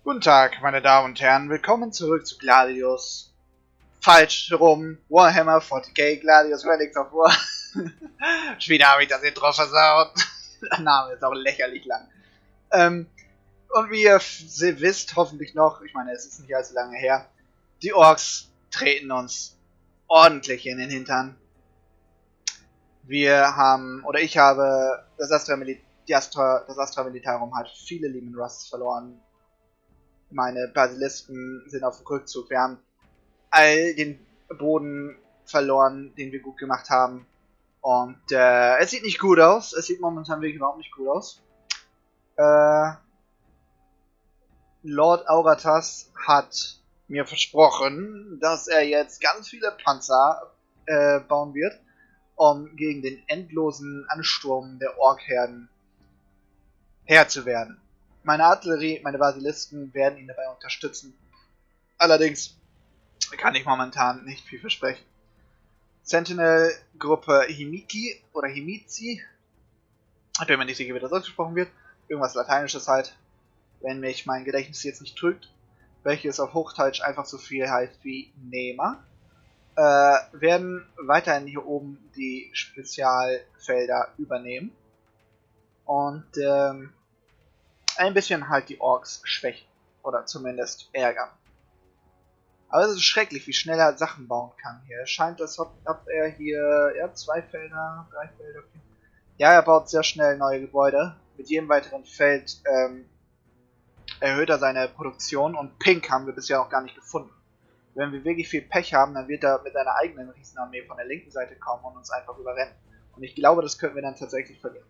Guten Tag, meine Damen und Herren, willkommen zurück zu Gladius. Falsch rum, Warhammer 40K Gladius, Relics of War. Wieder habe ich das Intro versaut. Der Name ist auch lächerlich lang. Und wie ihr wisst, hoffentlich noch, ich meine, es ist nicht allzu lange her, die Orks treten uns ordentlich in den Hintern. Ich habe das Astra Militarum hat viele Leman Russ verloren. Meine Basilisken sind auf dem Rückzug. Wir haben all den Boden verloren, den wir gut gemacht haben. Und es sieht nicht gut aus. Es sieht momentan wirklich überhaupt nicht gut aus. Lord Aurathas hat mir versprochen, dass er jetzt ganz viele Panzer bauen wird, um gegen den endlosen Ansturm der Orkherden Herr zu werden. Meine Artillerie, meine Basilisken werden ihn dabei unterstützen. Allerdings kann ich momentan nicht viel versprechen. Sentinel-Gruppe Himiki oder Himizi, ich bin mir nicht sicher, wie das ausgesprochen wird, irgendwas Lateinisches halt, wenn mich mein Gedächtnis jetzt nicht trügt, welches auf Hochdeutsch einfach so viel heißt wie Nehmer, werden weiterhin hier oben die Spezialfelder übernehmen und ein bisschen halt die Orks schwächen oder zumindest ärgern. Aber es ist schrecklich, wie schnell er Sachen bauen kann hier. Es scheint, als ob er hier 2 Felder, 3 Felder. Ja, er baut sehr schnell neue Gebäude. Mit jedem weiteren Feld erhöht er seine Produktion und Pink haben wir bisher noch gar nicht gefunden. Wenn wir wirklich viel Pech haben, dann wird er mit seiner eigenen Riesenarmee von der linken Seite kommen und uns einfach überrennen. Und ich glaube, das könnten wir dann tatsächlich verlieren.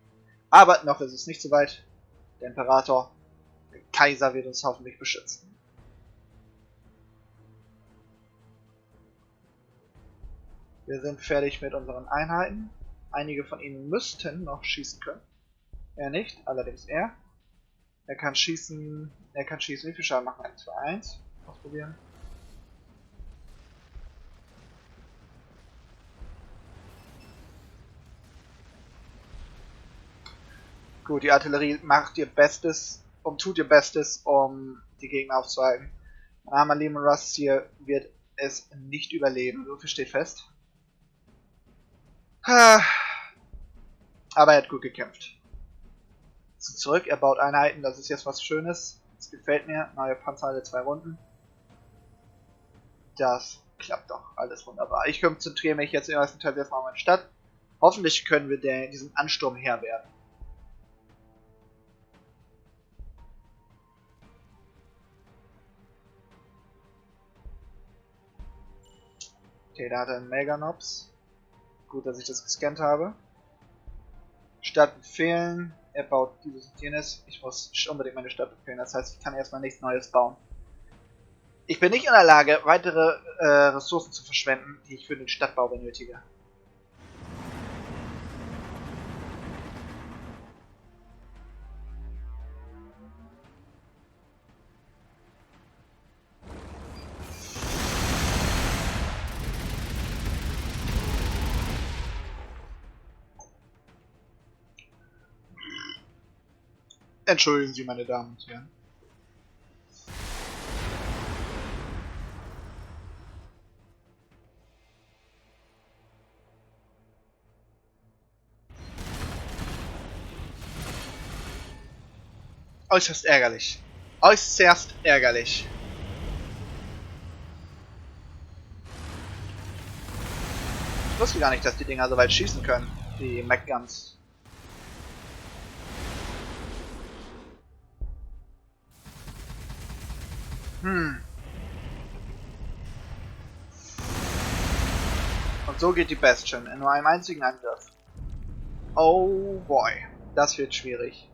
Aber noch ist es nicht so weit. Der Imperator, der Kaiser wird uns hoffentlich beschützen. Wir sind fertig mit unseren Einheiten. Einige von ihnen müssten noch schießen können. Er nicht, allerdings er. Er kann schießen. Wie viel Schaden machen? 1, 2, 1. Ausprobieren. Gut, die Artillerie tut ihr Bestes, um die Gegner aufzuhalten. Mein armer Leman Russ hier wird es nicht überleben, so viel steht fest. Aber er hat gut gekämpft. Zurück, er baut Einheiten, das ist jetzt was Schönes. Das gefällt mir. Neue Panzer alle 2 Runden. Das klappt doch alles wunderbar. Ich konzentriere mich jetzt im ersten Teil erstmal auf meine Stadt. Hoffentlich können wir diesen Ansturm Herr werden. Okay, da hat er einen Meganops. Gut, dass ich das gescannt habe. Stadt befehlen. Er baut dieses und jenes. Ich muss unbedingt meine Stadt befehlen. Das heißt, ich kann erstmal nichts Neues bauen. Ich bin nicht in der Lage, weitere Ressourcen zu verschwenden, die ich für den Stadtbau benötige. Entschuldigen Sie, meine Damen und Herren. Äußerst ärgerlich. Äußerst ärgerlich. Ich wusste gar nicht, dass die Dinger so weit schießen können. Die MacGuns. Und so geht die Bastion in nur einem einzigen Angriff. Oh boy, das wird schwierig.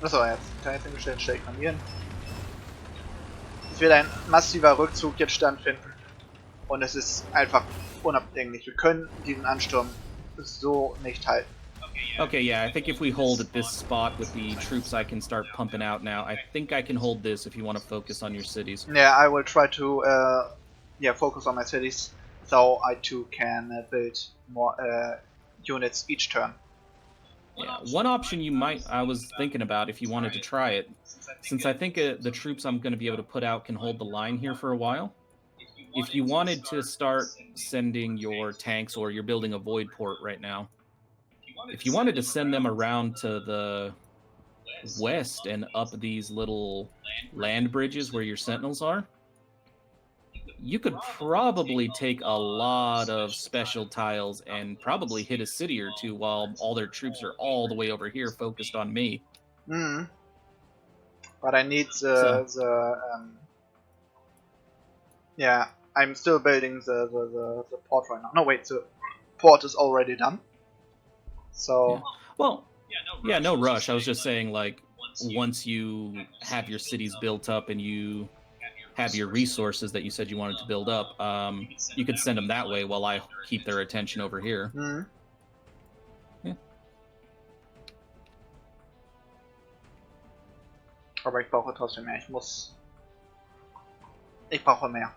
Achso, jetzt kann ich hingestellt, stelle ich ignorieren. Es wird ein massiver Rückzug jetzt stattfinden. Und es ist einfach unabdinglich. Wir können diesen Ansturm so nicht halten. Okay, yeah, I think if we hold at this spot with the troops I can start pumping out now, I think I can hold this if you want to focus on your cities. Yeah, I will try to focus on my cities, so I too can build more units each turn. Yeah, one option I was thinking about if you wanted to try it, since I think the troops I'm going to be able to put out can hold the line here for a while. If you wanted to start sending your tanks, or you're building a void port right now, if you wanted to send them around to the west and up these little land bridges where your sentinels are, you could probably take a lot of special tiles and probably hit a city or two while all their troops are all the way over here focused on me. Hmm. But I need yeah, I'm still building the port right now. No, wait, the port is already done. So... Yeah. Well, yeah, no rush. I was just saying, like, once you have your cities built up and you have your resources that you said you wanted to build up, you could send them that way while I keep their attention over here. Mhm. Yeah. Aber ich brauche trotzdem mehr. Ich brauche mehr.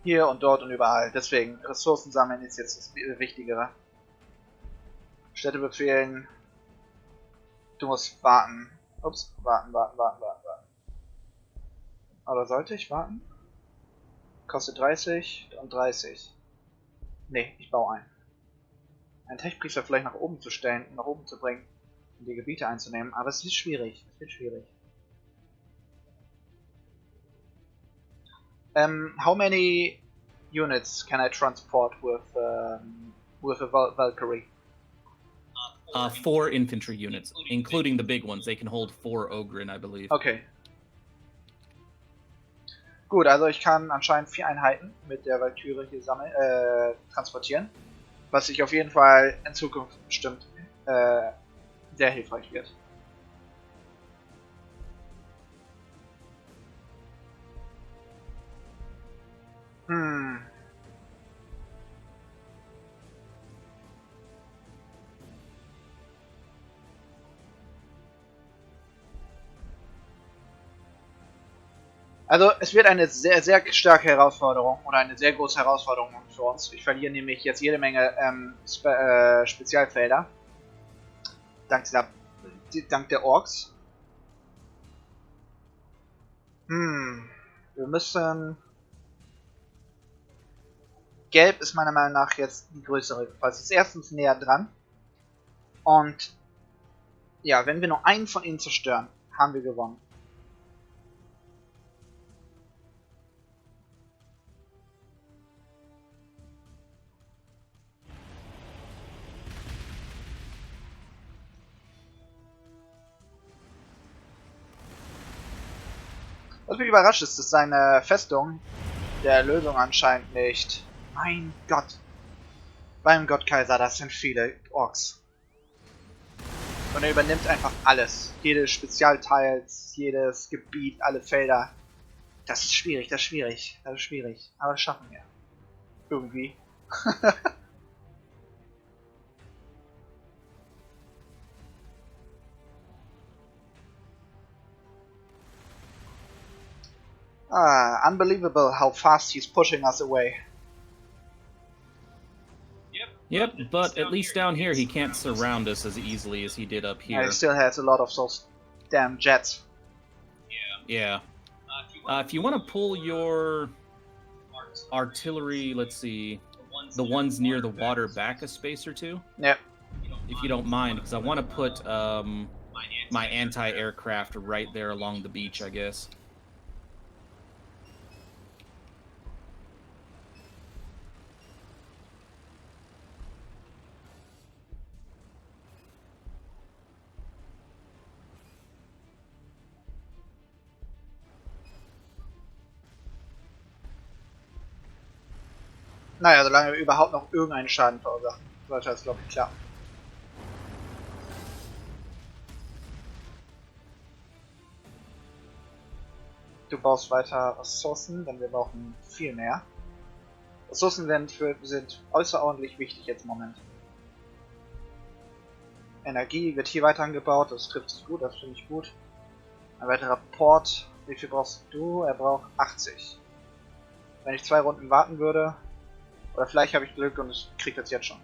Hier und dort und überall. Deswegen, Ressourcen sammeln ist jetzt das Wichtigere. Städte befehlen. Du musst warten. Ups, warten. Oder sollte ich warten? Kostet 30 und 30. Ne, ich baue ein. Einen Techpriester vielleicht nach oben zu stellen, nach oben zu bringen, um die Gebiete einzunehmen, aber es wird schwierig. How many units can I transport with a Valkyrie? 4 infantry units, including the big ones. They can hold 4 Ogren, I believe. Okay. Gut, also ich kann anscheinend 4 Einheiten mit der Valkyrie hier transportieren, was sich auf jeden Fall in Zukunft bestimmt sehr hilfreich wird. Also es wird eine sehr, sehr starke Herausforderung oder eine sehr große Herausforderung für uns. Ich verliere nämlich jetzt jede Menge Spezialfelder. Dank der Orks. Wir müssen... Gelb ist meiner Meinung nach jetzt die größere. Weil es ist erstens näher dran. Und ja, wenn wir nur einen von ihnen zerstören, haben wir gewonnen. Was mich überrascht ist, dass seine Festung der Erlösung anscheinend nicht... Mein Gott! Beim Gottkaiser, das sind viele Orks. Und er übernimmt einfach alles. Jedes Spezialteils, jedes Gebiet, alle Felder. Das ist schwierig. Aber das schaffen wir. Irgendwie. Unbelievable how fast he's pushing us away. Yep, but at least down here he can't surround us as easily as he did up here. And he still has a lot of those damn jets. Yeah. If you want to pull your artillery, let's see, the ones near the water back a space or two. Yep. If you don't mind, because I want to put my anti-aircraft right there along the beach, I guess. Naja, solange wir überhaupt noch irgendeinen Schaden verursachen, sollte das, glaube ich, klappen. Du baust weiter Ressourcen, denn wir brauchen viel mehr. Ressourcen sind außerordentlich wichtig jetzt im Moment. Energie wird hier weiter angebaut, das trifft sich gut, das finde ich gut. Ein weiterer Port. Wie viel brauchst du? Er braucht 80. Wenn ich 2 Runden warten würde, oder vielleicht habe ich Glück und ich kriege das jetzt schon,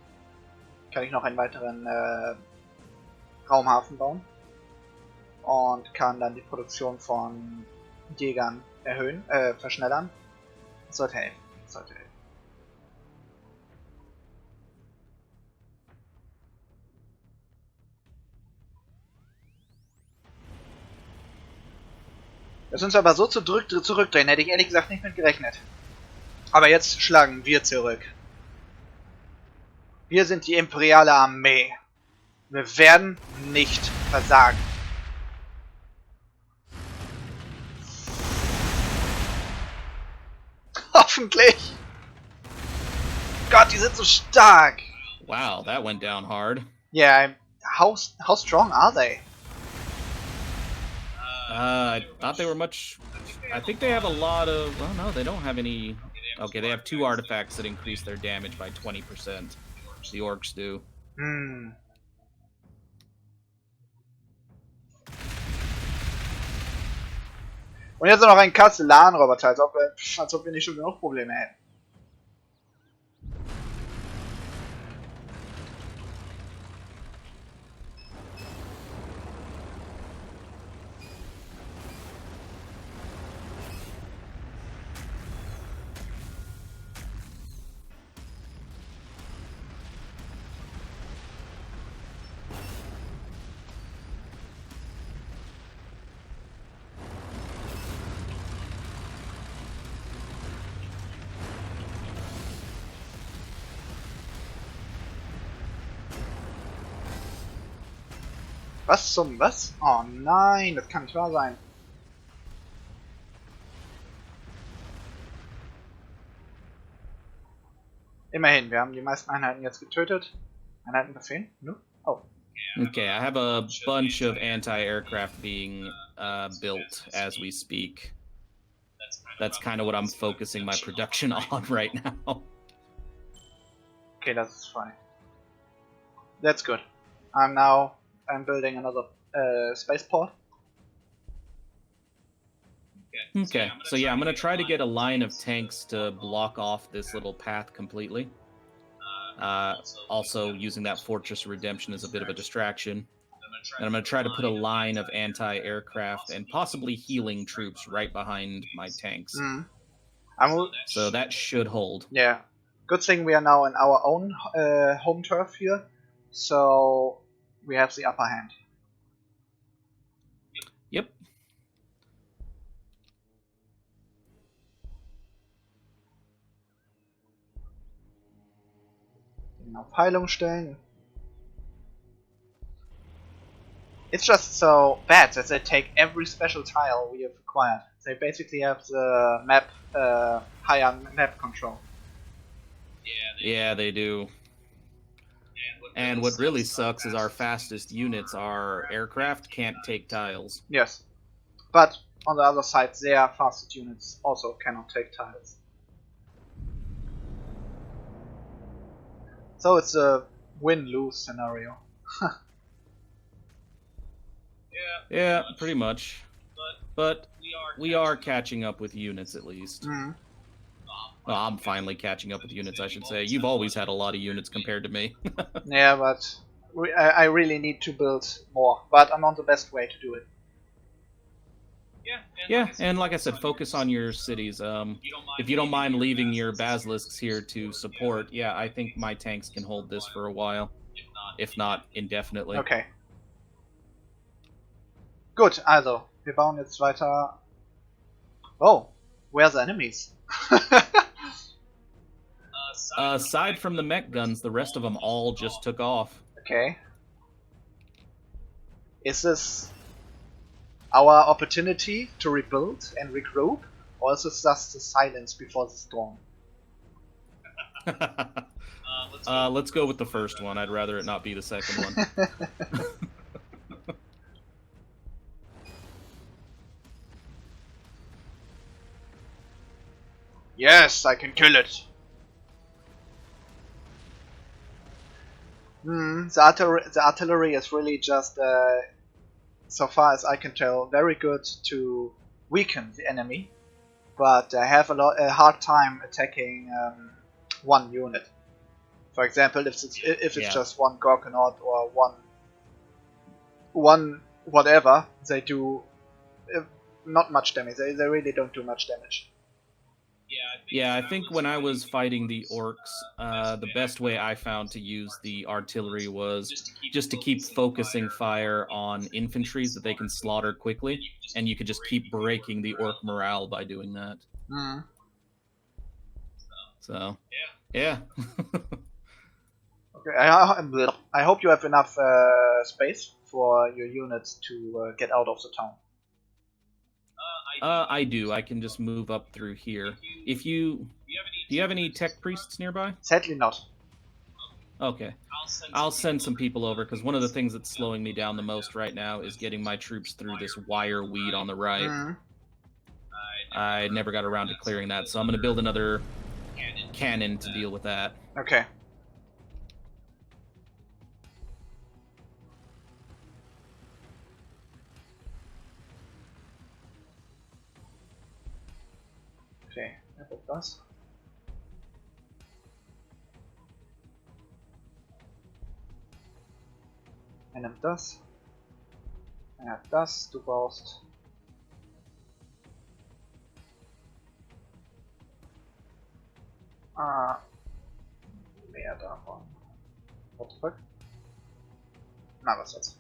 kann ich noch einen weiteren Raumhafen bauen und kann dann die Produktion von Jägern erhöhen, verschnellern. Das sollte helfen. Das sollte helfen. Das uns aber so zurückdrehen, hätte ich ehrlich gesagt nicht mit gerechnet. Aber jetzt schlagen wir zurück. Wir sind die imperiale Armee. Wir werden nicht versagen. Hoffentlich. Gott, die sind so stark. Wow, that went down hard. Yeah, how strong are they? I thought they were much... I think they have a lot of... Well, no, they don't have any... Okay, they have 2 artifacts that increase their damage by 20%. The orcs do. Hm. Und jetzt noch ein Kastellanroboter, als ob wir nicht schon genug Probleme hätten. Was zum was? Oh nein, das kann nicht wahr sein. Immerhin, wir haben die meisten Einheiten jetzt getötet. Einheiten befehlen? No? Oh. Okay, I have a bunch of anti-aircraft being built as we speak. That's kind of what I'm focusing my production on right now. Okay, that's fine. That's good. I'm building another spaceport. Okay, so yeah, I'm gonna try to get a line of tanks to block off this little path completely. Also using that Fortress Redemption as a bit of a distraction. And I'm gonna try to put a line of anti-aircraft and possibly healing troops right behind my tanks. Mm. So that should hold. Yeah. Good thing we are now in our own home turf here, so we have the upper hand. Yep. Auf Heilung stellen. It's just so bad that they take every special tile we have acquired. They basically have the map, higher map control. Yeah, they do. And what really sucks is our fastest units, our aircraft, can't take tiles. Yes. But on the other side, their fastest units also cannot take tiles. So it's a win-lose scenario. Yeah, pretty much. But we are catching up with units at least. Mm. Well, I'm finally catching up with units, I should say. You've always had a lot of units compared to me. Yeah, but I really need to build more. But I'm on the best way to do it. Yeah, and like I said, focus on your cities. If you don't mind leaving your basilisks here to support, yeah, I think my tanks can hold this for a while. If not, indefinitely. Okay. Gut, also, wir bauen jetzt weiter. Oh, where are the enemies? Aside from the mech guns, the rest of them all just took off. Okay. Is this our opportunity to rebuild and regroup, or is this just the silence before the storm? Let's go with the first one. I'd rather it not be the second one. Yes, I can kill it. The artillery is really just, so far as I can tell, very good to weaken the enemy, but I have a hard time attacking one unit. For example, if it's just one Gorgonaut or one whatever, they do not much damage. They really don't do much damage. Yeah, I think when I was fighting the orcs, the best way I found to use the artillery was just to keep focusing fire on infantry so that they can slaughter quickly, and you could just keep breaking the orc morale by doing that. So, yeah. Okay, I hope you have enough space for your units to get out of the town. I do. I can just move up through here. Do you have any tech priests nearby? Sadly not. Okay. I'll send some people over, because one of the things that's slowing me down the most right now is getting my troops through this wire weed on the right. I never got around to clearing that, so I'm going to build another cannon to deal with that. Okay. Okay, I put das. Er nimmt das. Er hat das. Du brauchst. Mehr davon. Zurück. Na, was jetzt?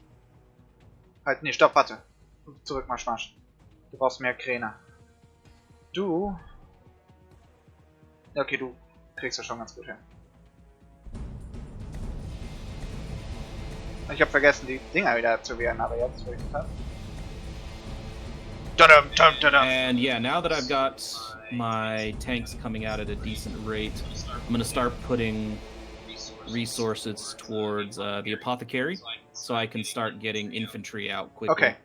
Halt, nee, stopp, warte. Zurück, Marsch, Marsch. Du brauchst mehr Kräne. Du. Ja, okay, du kriegst das schon ganz gut hin. Ich habe vergessen, die Dinger wieder zu wehren, aber jetzt, wo ich das habe. And yeah, now that I've got my tanks coming out at a decent rate, I'm going to start putting resources towards the apothecary, so I can start getting infantry out quickly. Okay.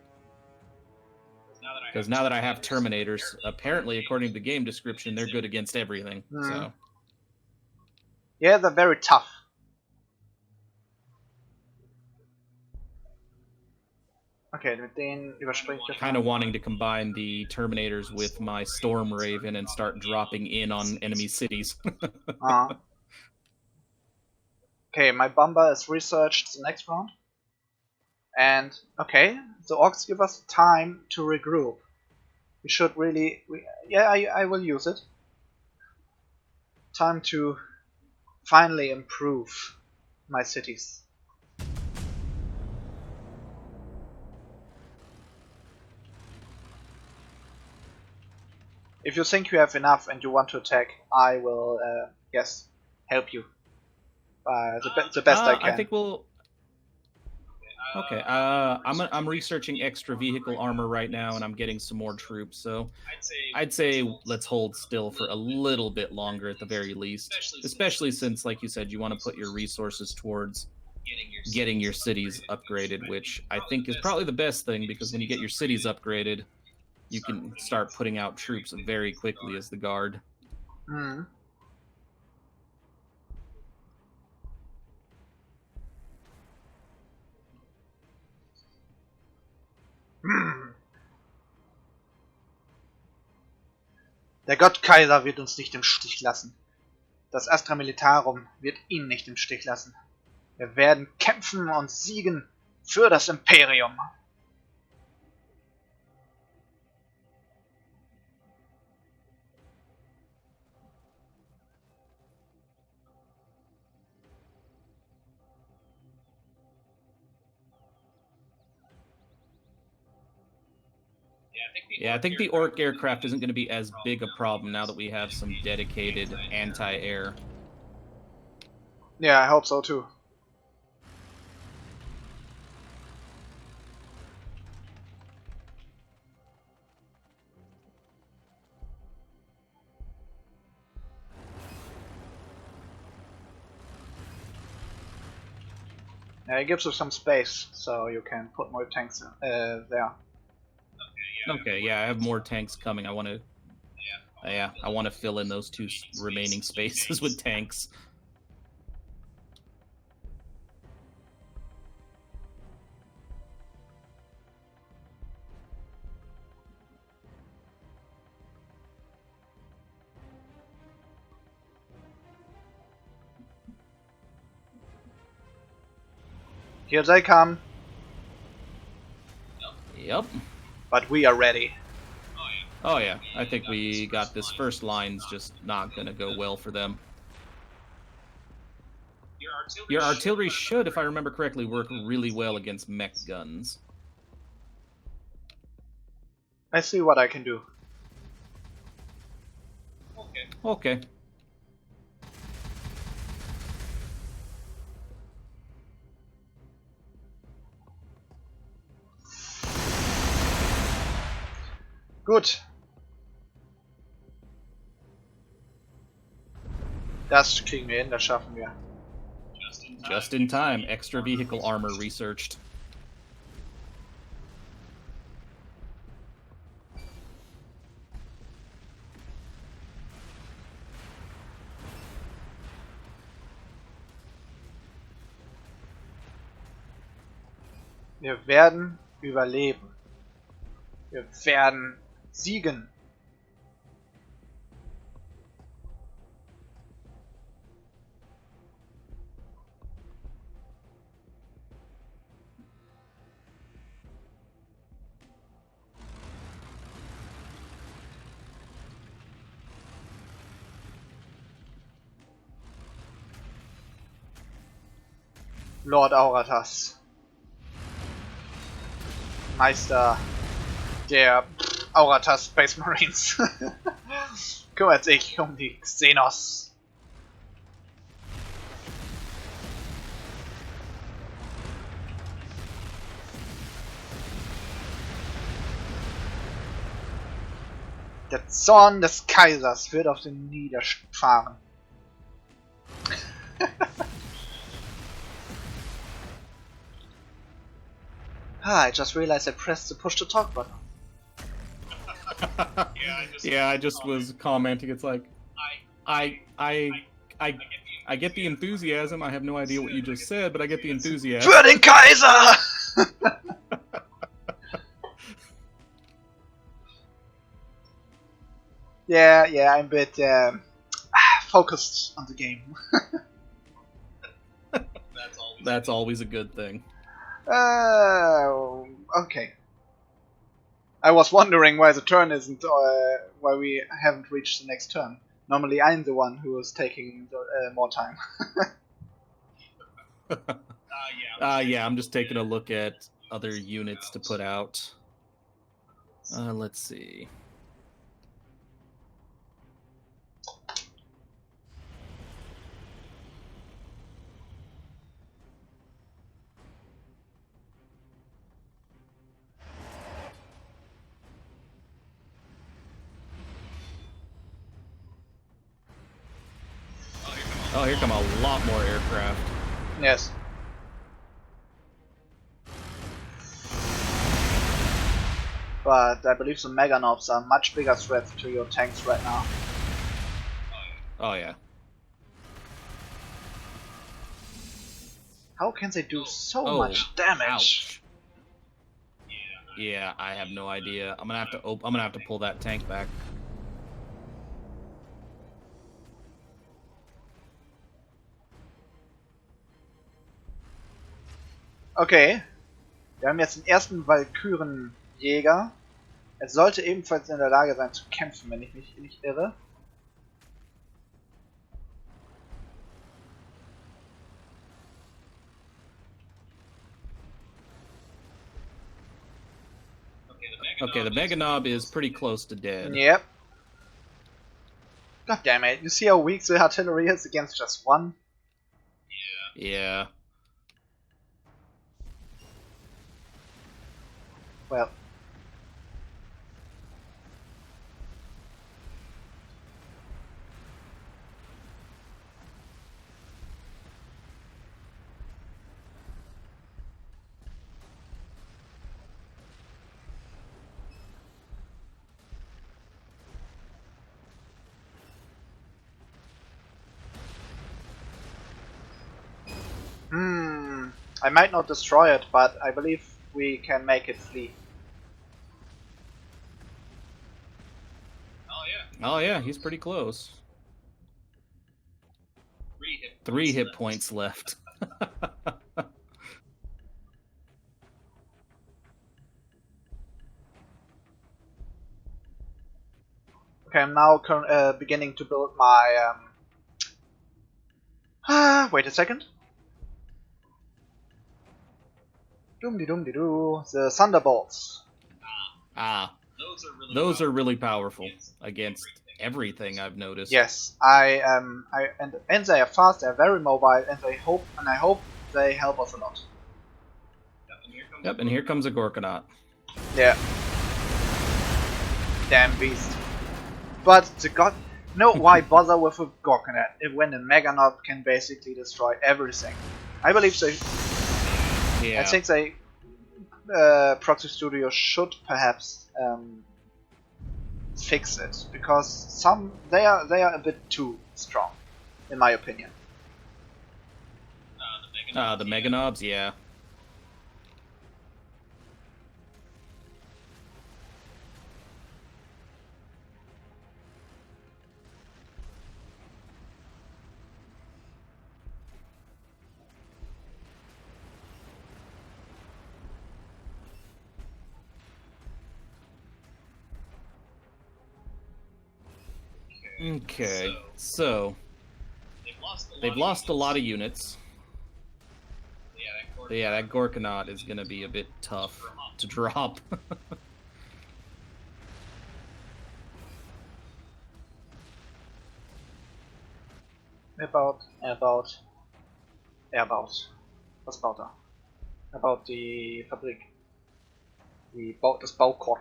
Because now that I have Terminators, apparently, according to the game description, they're good against everything. So. Yeah, they're very tough. Okay, mit denen überspringe ich. Kind of wanting to combine the Terminators with my Storm Raven and start dropping in on enemy cities. Okay, my bomber is researched the next round. And, okay, the orcs give us time to regroup. We should really... I will use it. Time to finally improve my cities. If you think you have enough and you want to attack, I will, yes, help you. The best I can. I think we'll... Okay, I'm researching extra vehicle armor right now, and I'm getting some more troops, so I'd say let's hold still for a little bit longer at the very least, especially since, like you said, you want to put your resources towards getting your cities upgraded, which I think is probably the best thing, because when you get your cities upgraded, you can start putting out troops very quickly as the guard. Der Gott Kaiser wird uns nicht im Stich lassen. Das Astra Militarum wird ihn nicht im Stich lassen. Wir werden kämpfen und siegen für das Imperium. Yeah, I think the Orc aircraft isn't going to be as big a problem now that we have some dedicated anti-air. Yeah, I hope so too. Yeah, it gives you some space, so you can put more tanks there. Okay, yeah, I have more tanks coming. I want to Yeah, I want to fill in those two remaining spaces with tanks. Here they come. Yep. But we are ready. Oh yeah, I think we got this first line's just not gonna go well for them. Your artillery should, if I remember correctly, work really well against mech guns. I see what I can do. Okay. Gut. Das kriegen wir hin, das schaffen wir. Just in time. Extra vehicle armor researched. Wir werden überleben. Wir werden siegen. Lord Aurathas. Meister der Aurathas Space Marines. Kümmert sich um die Xenos. Der Zorn des Kaisers wird auf den niederfahren. I just realized I pressed the push to talk button. Yeah, I just was commenting. It's like, I get the enthusiasm. I have no idea what you just said, but I get the enthusiasm. Für den Kaiser! yeah, I'm a bit focused on the game. That's always a good thing. Okay. I was wondering why the turn isn't, why we haven't reached the next turn. Normally I'm the one who is taking more time. Yeah, I'm just taking a look at other units to put out. Let's see. Oh, here come a lot more aircraft. Yes. But I believe the Meganobs are much bigger threats to your tanks right now. Oh yeah. How can they do so much damage? Ouch. Yeah, I have no idea. I'm gonna have to pull that tank back. Okay. Wir haben jetzt den ersten Walkürenjäger. Er sollte ebenfalls in der Lage sein zu kämpfen, wenn ich mich nicht irre. Okay, the Meganob is pretty close to dead. Yep. God damn it. You see how weak the artillery is against just one? Yeah. Well. I might not destroy it, but I believe we can make it flee. Oh yeah, he's pretty close. 3 hit points left. Okay, I'm now beginning to build my... wait a second. Doom-de-doom-de-doo. The Thunderbolts. Those are really powerful against everything I've noticed. Yes, and they are fast, they're very mobile, and I hope they help us a lot. Yep, and here comes a Gorkanaut. Yeah. Damn beast. But the god, no, why bother with a Gorkanaut when a Meganaut can basically destroy everything? I believe they. Yeah. I think they. Proxy Studio should perhaps fix it, because they are a bit too strong, in my opinion. The Meganobs, yeah. Okay, so they've lost a lot of units. But yeah, that Gorkanaut is going to be a bit tough to drop. About. Was baut er? Er baut die Fabrik. Das Baukorb.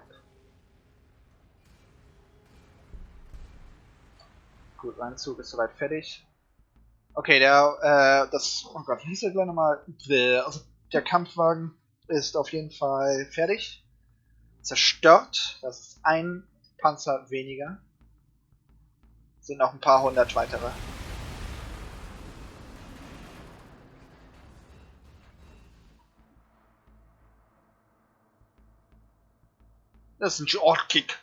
Gut, mein Zug ist soweit fertig. Okay, oh Gott, wie hieß der gleich nochmal? Also der Kampfwagen ist auf jeden Fall fertig. Zerstört. Das ist ein Panzer weniger. Sind noch ein paar hundert weitere. Das ist ein Short-Kick.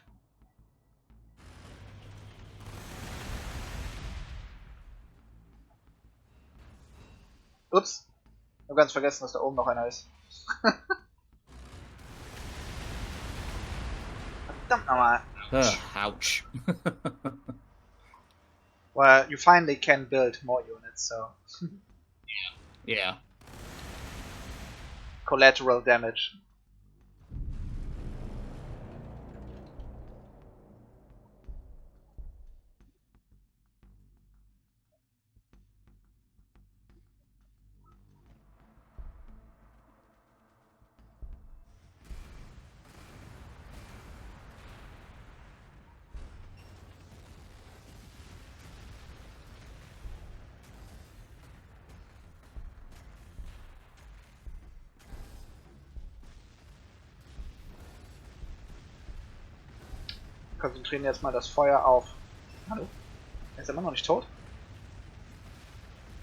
Ups. Ich hab ganz vergessen, dass da oben noch einer ist. Verdammt nochmal. Ouch. Well, you finally can build more units, so... Yeah. Collateral damage. Konzentrieren jetzt mal das Feuer auf. Hallo? Er ist immer noch nicht tot?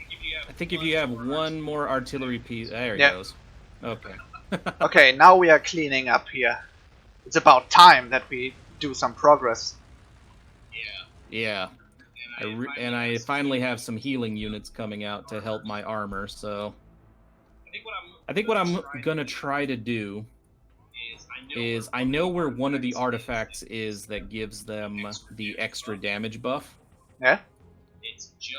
I think if you have one more artillery piece, there he goes. Okay. Okay, now we are cleaning up here. It's about time that we do some progress. Yeah. And I finally have some healing units coming out to help my armor, so... I think what I'm gonna try to do is I know where one of the artifacts is that gives them the extra damage buff. Yeah?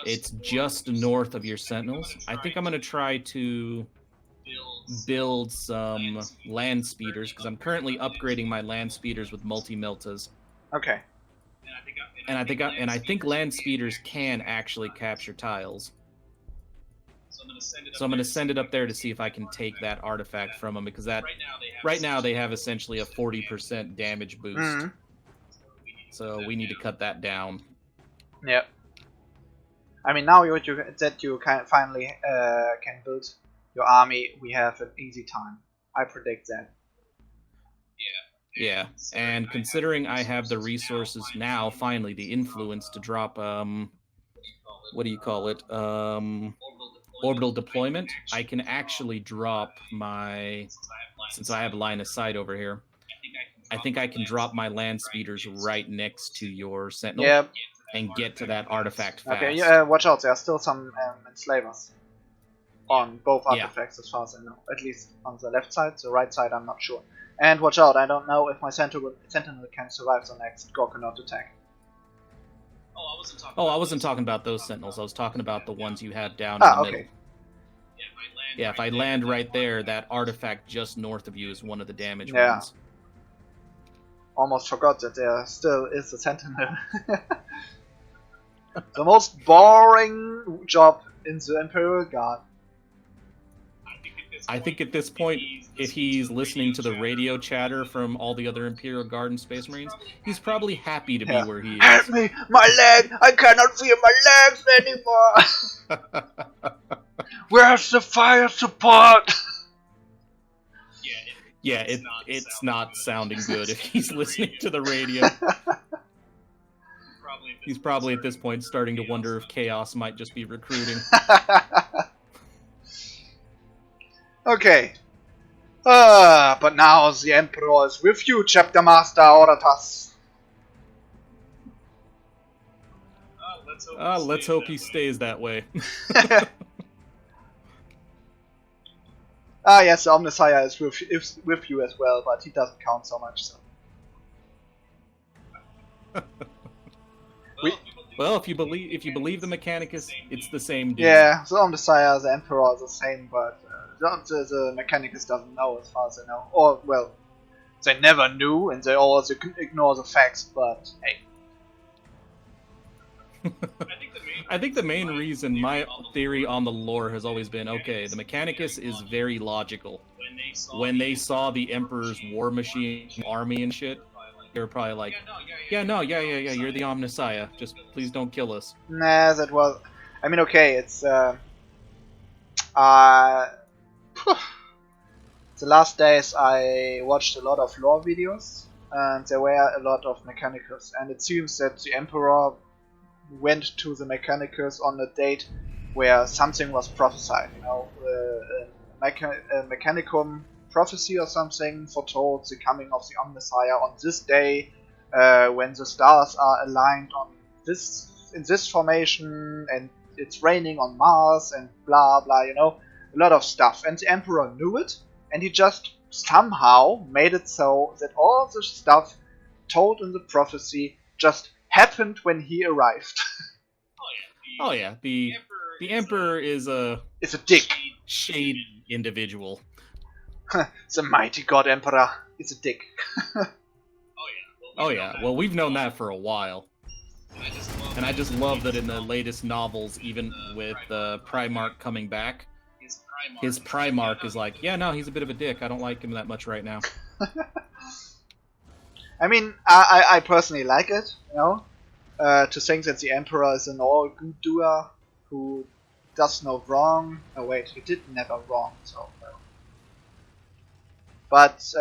It's just north of your sentinels. I think I'm going to try to build some land speeders, because I'm currently upgrading my land speeders with multi-meltas. Okay. And I think land speeders can actually capture tiles. So I'm going to send it up there to see if I can take that artifact from them, because right now they have essentially a 40% damage boost. Mm-hmm. So we need to cut that down. Yep. I mean, now that you finally can build your army, we have an easy time. I predict that. Yeah, and considering I have the resources now, finally, the influence to drop, what do you call it? orbital deployment, I can actually drop my, since I have line of sight over here, I think I can drop my land speeders right next to your sentinel. Yeah. And get to that artifact fast. Okay, yeah, watch out, there are still some enslavers on both artifacts as far as I know. At least on the left side, the right side I'm not sure. And watch out, I don't know if my sentinel can survive the next Gorkonaut attack. Oh, I wasn't talking about those sentinels, I was talking about the ones you have down in the middle. Yeah, if I land right there, that artifact just north of you is one of the damage ones. Almost forgot that there still is a sentinel. The most boring job in the Imperial Guard. I think at this point, if he's listening to the radio chatter from all the other Imperial Guard and Space Marines, he's probably happy to be where he is. Help me! My leg! I cannot feel my legs anymore! Where's the fire support? Yeah, it's not sounding good if he's listening to the radio. He's probably at this point starting to wonder if Chaos might just be recruiting. Okay. But now the Emperor is with you, Chapter Master Aurathas. Let's hope he stays that way. Yes, the Omnisire is with you as well, but he doesn't count so much. So. Well, if you believe the Mechanicus, it's the same dude. Yeah, the Omnisire, the Emperor are the same, but the Mechanicus doesn't know as far as I know. Or, well, they never knew, and they always ignore the facts, but hey. I think the main reason, my theory on the lore has always been, okay, the Mechanicus is very logical. When they saw the Emperor's war machine army and shit, they were probably like, yeah, you're the Omnisire, just please don't kill us. Nah, that was... I mean, okay, it's... the last days I watched a lot of lore videos, and there were a lot of Mechanicus, and it seems that the Emperor went to the Mechanicus on a date where something was prophesied, you know, a Mechanicum prophecy or something foretold the coming of the Omnisire on this day, when the stars are aligned on in this formation, and it's raining on Mars, and blah blah, you know, a lot of stuff. And the Emperor knew it, and he just somehow made it so that all the stuff told in the prophecy just happened when he arrived. Oh yeah, the Emperor is a dick, shady individual. The mighty God Emperor is a dick. Oh yeah, well we've known that for a while. And I just love that in the latest novels, even with Primarch coming back, his Primarch is like, yeah, no, he's a bit of a dick, I don't like him that much right now. I mean, I personally like it, you know, to think that the Emperor is an all-good doer who does no wrong. Oh wait, he did never wrong, so... But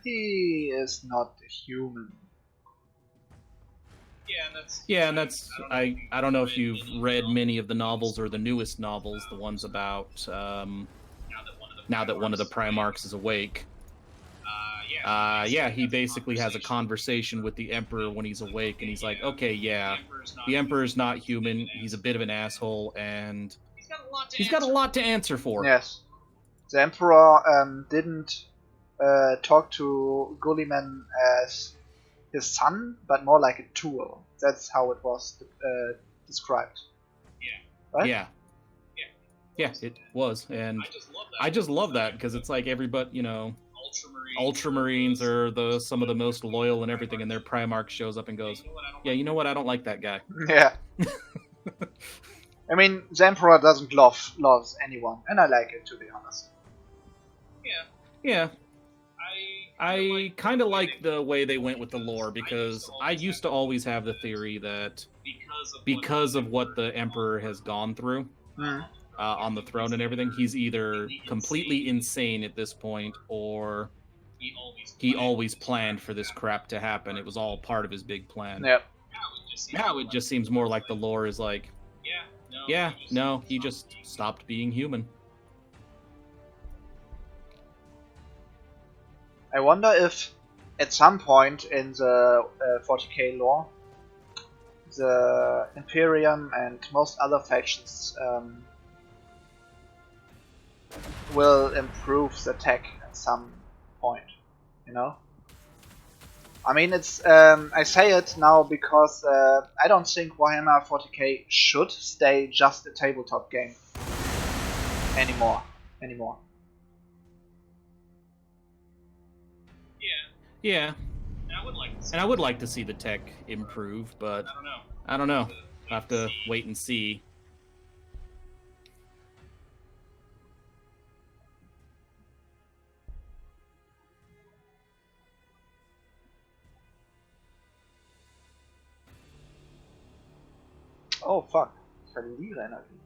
he is not a human. Yeah, and that's I don't know if you've read many of the novels or the newest novels, the ones about now that one of the Primarchs is awake. Yeah, he basically has a conversation with the Emperor when he's awake, and he's like, okay, yeah, the Emperor's not human, he's a bit of an asshole, and he's got a lot to answer for. Yes. The Emperor didn't talk to Gulliman as his son, but more like a tool. That's how it was described. Yeah. Right? Yeah, it was, and I just love that because it's like everybody, you know, Ultramarines are some of the most loyal and everything, and their Primarch shows up and goes, yeah, you know what, I don't like that guy. Yeah. I mean, the Emperor doesn't loves anyone, and I like it, to be honest. Yeah. I kind of like the way they went with the lore, because I used to always have the theory that because of what the Emperor has gone through on the throne and everything, he's either completely insane at this point, or he always planned for this crap to happen. It was all part of his big plan. Yep. Now it just seems more like the lore is like, Yeah, no, he just stopped being human. I wonder if at some point in the 40k lore, the Imperium and most other factions will improve the tech at some point, you know? I mean, it's I say it now because I don't think Warhammer 40k should stay just a tabletop game anymore. Yeah, and I would like to see the tech improve, but I don't know. I'll have to wait and see. Oh fuck, verliere Energie.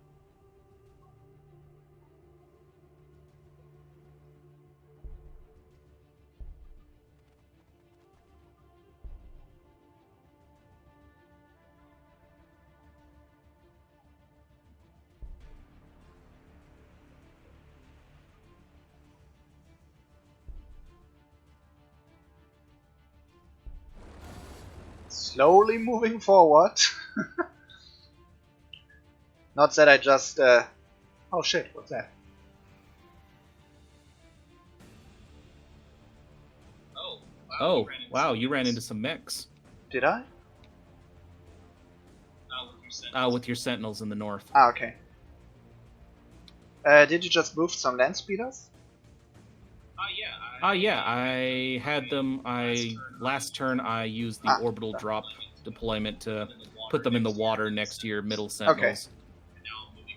Slowly moving forward. Not that I just oh shit, what's that? Oh, wow, you ran into some mechs. Did I? With your sentinels in the north. Ah, okay. Did you just move some land speeders? Yeah, I had them. Last turn I used the orbital drop deployment to put them in the water next to your middle sentinels. Okay.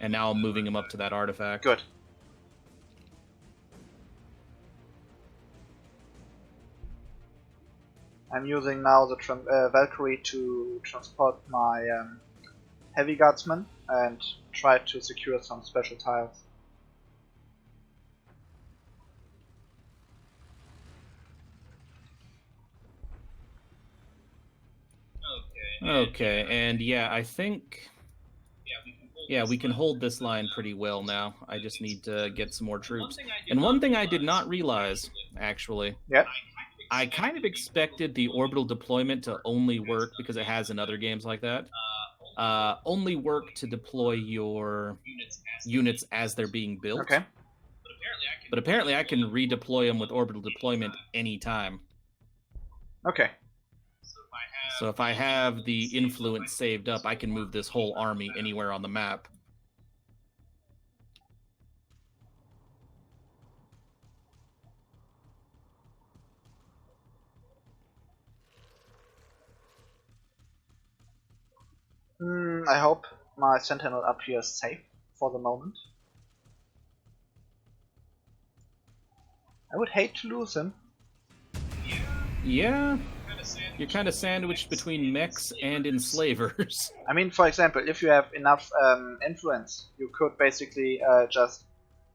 And now I'm moving them up to that artifact. Good. I'm using now the Valkyrie to transport my heavy guardsmen and try to secure some special tiles. Okay, and yeah, I think we can hold this line pretty well now. I just need to get some more troops. And one thing I did not realize, actually, yep. I kind of expected the orbital deployment to only work, because it has in other games like that, only work to deploy your units as they're being built. Okay. But apparently I can redeploy them with orbital deployment anytime. Okay. So if I have the influence saved up, I can move this whole army anywhere on the map. I hope my sentinel up here is safe for the moment. I would hate to lose him. Yeah, you're kind of sandwiched between mechs and enslavers. I mean, for example, if you have enough influence, you could basically just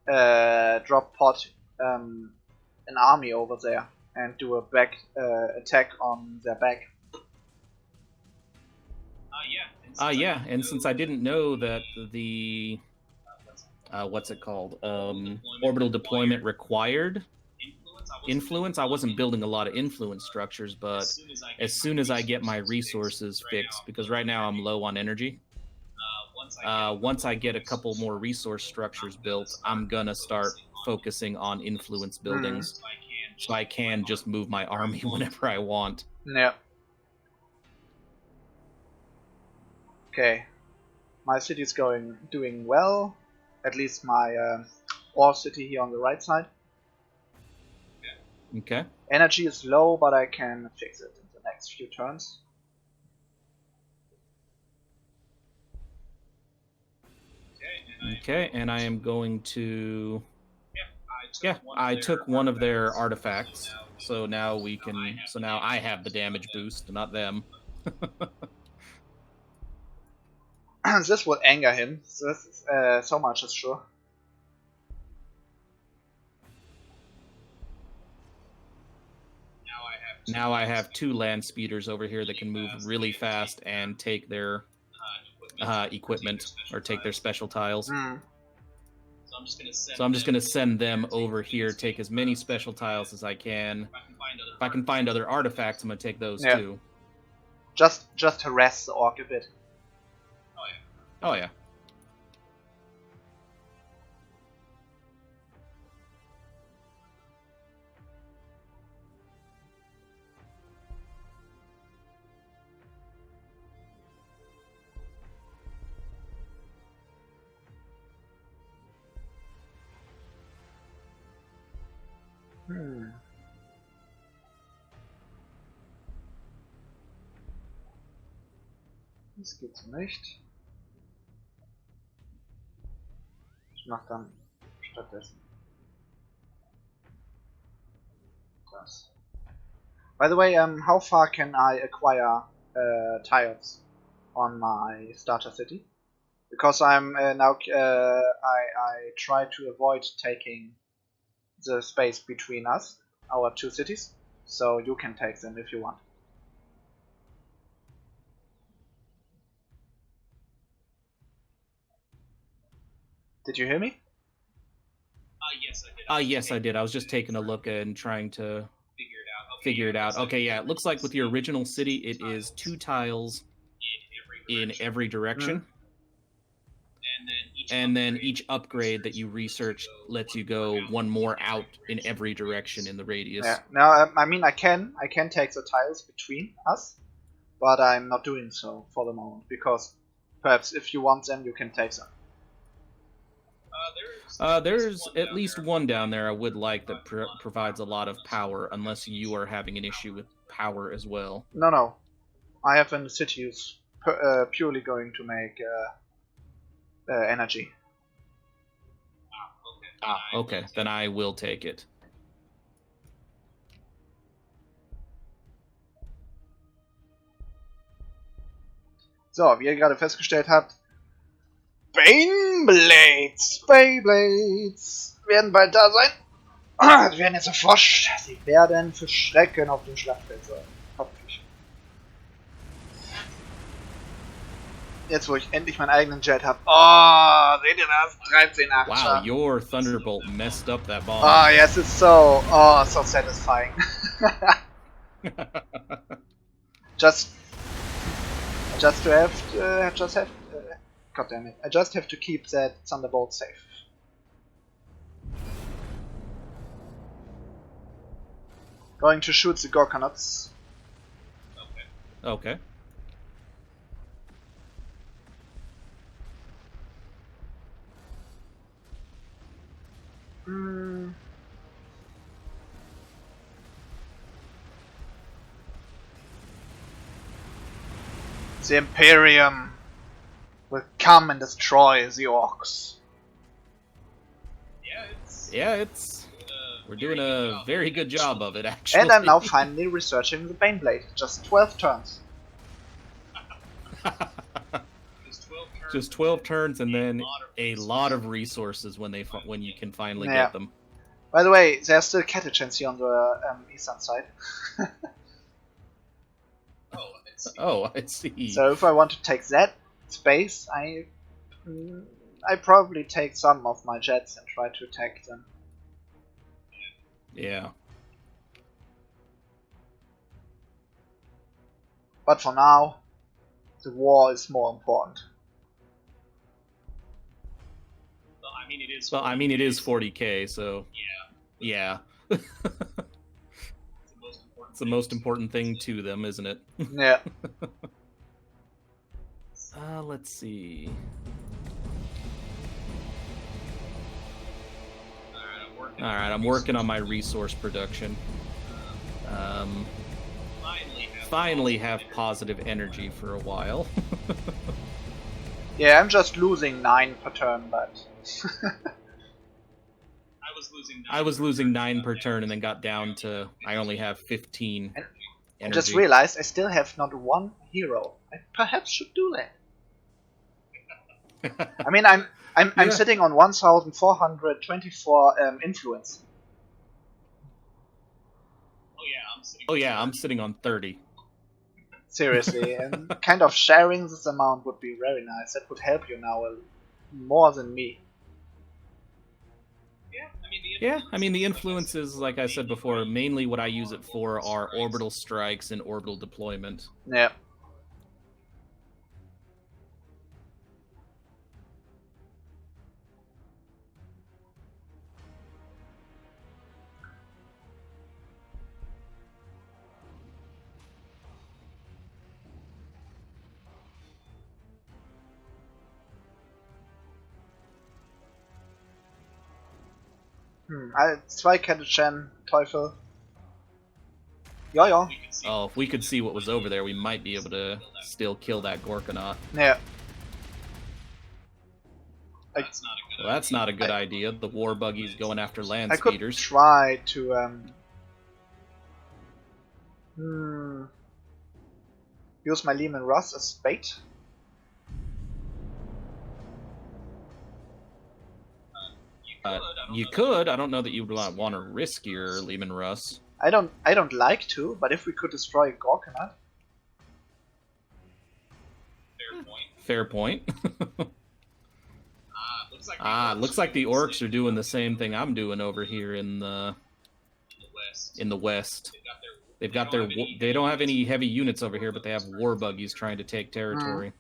drop pot an army over there and do a back attack on their back. Yeah, and since I didn't know that the what's it called, orbital deployment required influence, I wasn't building a lot of influence structures, but as soon as I get my resources fixed, because right now I'm low on energy, once I get a couple more resource structures built, I'm gonna start focusing on influence buildings, so I can just move my army whenever I want. Yeah. Okay, my city is doing well. At least my ore city here on the right side. Okay. Energy is low, but I can fix it in the next few turns. Okay, and I am going to... Yeah, I took one of their artifacts, so now we can... So now I have the damage boost, not them. This will anger him. So much is sure. Now I have 2 land speeders over here that can move really fast and take their equipment or take their special tiles. Mm. So I'm just gonna send them over here, take as many special tiles as I can. If I can find other artifacts, I'm gonna take those too. Just harass the orc a bit. Oh yeah. Das geht so nicht. Ich mach dann stattdessen das. By the way, how far can I acquire tiles on my starter city? Because I'm now I try to avoid taking the space between us, our two cities, so you can take them if you want. Did you hear me? Yes, I did. I was just taking a look and trying to figure it out. Okay, yeah, it looks like with your original city, it is 2 tiles in every direction. And then each upgrade that you research lets you go 1 more out in every direction in the radius. Yeah. Now, I mean, I can take the tiles between us, but I'm not doing so for the moment because perhaps if you want them, you can take them. There's at least one down there I would like that provides a lot of power, unless you are having an issue with power as well. No. I have a city who's purely going to make energy. Okay. Then I will take it. So, wie ihr gerade festgestellt habt, Beyblades werden bald da sein. Sie werden jetzt erforscht. Sie werden für Schrecken auf dem Schlachtfeld sein. Hoffentlich. Jetzt, wo ich endlich meinen eigenen Jet habe. Oh, seht ihr das? 13,8. Wow, your Thunderbolt messed up that bomb. Oh, yes, it's so satisfying. just God damn it. I just have to keep that Thunderbolt safe. Going to shoot the Gorkanots. Okay. The Imperium will come and destroy the orcs. Yeah, we're doing a very good job of it, actually. And I'm now finally researching the Baneblade. Just 12 turns. Just 12 turns and then a lot of resources when you can finally get them. By the way, there's still Catechans here on the eastern side. Oh, I see. So if I want to take that space, I probably take some of my jets and try to attack them. Yeah. But for now, the war is more important. Well, I mean, it is 40k, so yeah. It's the most important thing to them, isn't it? Yeah. Let's see. Alright, I'm working on my resource production. Finally have positive energy for a while. Yeah, I'm just losing 9 per turn, but... I was losing 9 per turn and then got down to I only have 15 energy. I just realized I still have not 1 hero. I perhaps should do that. I mean, I'm sitting on 1,424 influence. Oh yeah, I'm sitting on 30. Seriously, and kind of sharing this amount would be very nice. That would help you now more than me. Yeah, I mean, the influences, like I said before, mainly what I use it for are orbital strikes and orbital deployment. Yeah. Zweikette-Chen, Teufel. Ja. Oh, if we could see what was over there, we might be able to still kill that Gorkanaut. Yeah. Well, that's not a good idea. The war buggy's going after land I could speeders. try to use my Leman Russ as bait. You could. I don't know that you'd want to risk your Leman Russ. I don't like to, but if we could destroy Gorkanaut. Fair point. Looks like the orcs are doing the same thing I'm doing over here in the west. They don't have any heavy units over here, but they have war buggies trying to take territory.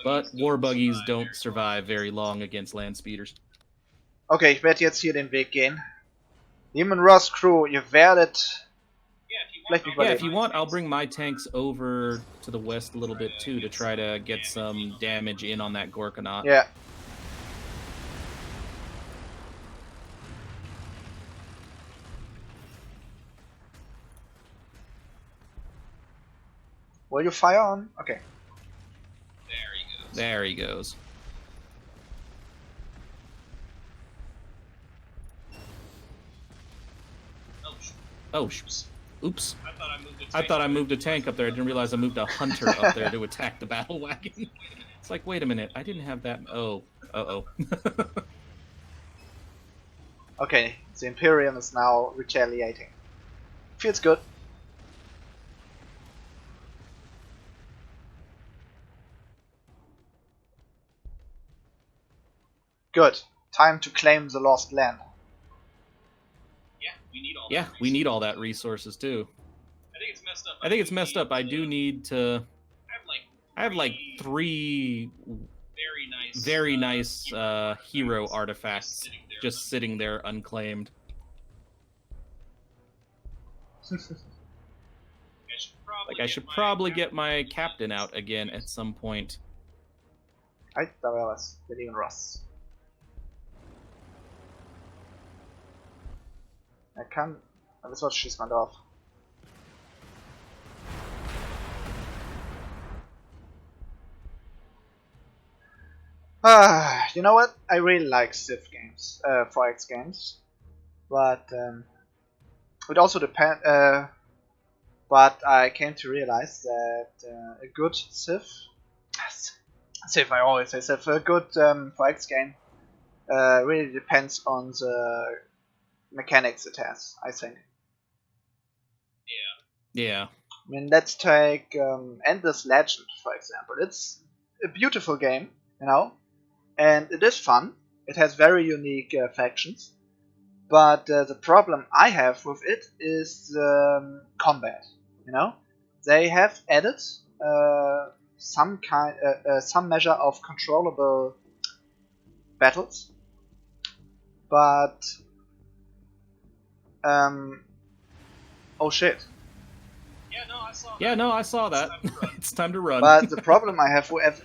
But war buggies don't survive very long against land speeders. Okay, ich werde jetzt hier den Weg gehen. Leman Russ Crew, ihr werdet vielleicht nicht überleben. Yeah, if you want, I'll bring my tanks over to the west a little bit too to try to get some damage in on that Gorkanaut. Yeah. Will you fire on? Okay. There he goes. Oh, oops. I thought I moved a tank up there. I didn't realize I moved a hunter up there to attack the battle wagon. It's like, wait a minute, I didn't have that. Oh, uh-oh. Okay, the Imperium is now retaliating. Feels good. Good. Time to claim the lost land. Yeah, we need all that resources too. I think it's messed up. I do need to. I have like 3 very nice hero artifacts just sitting there unclaimed. Like I should probably get my captain out again at some point. Right, da war was. Leman Russ. Kann. Das was schießt man drauf. You know what? I really like Civ games, 4X games, but it also depends. But I came to realize that a good Civ, I always say Civ, a good 4X game really depends on the mechanics it has, I think. Yeah. I mean, let's take Endless Legend, for example. It's a beautiful game, you know, and it is fun. It has very unique factions, but the problem I have with it is combat. You know, they have added some measure of controllable battles, but oh shit. Yeah, no, I saw that. It's time to run. But the problem I have with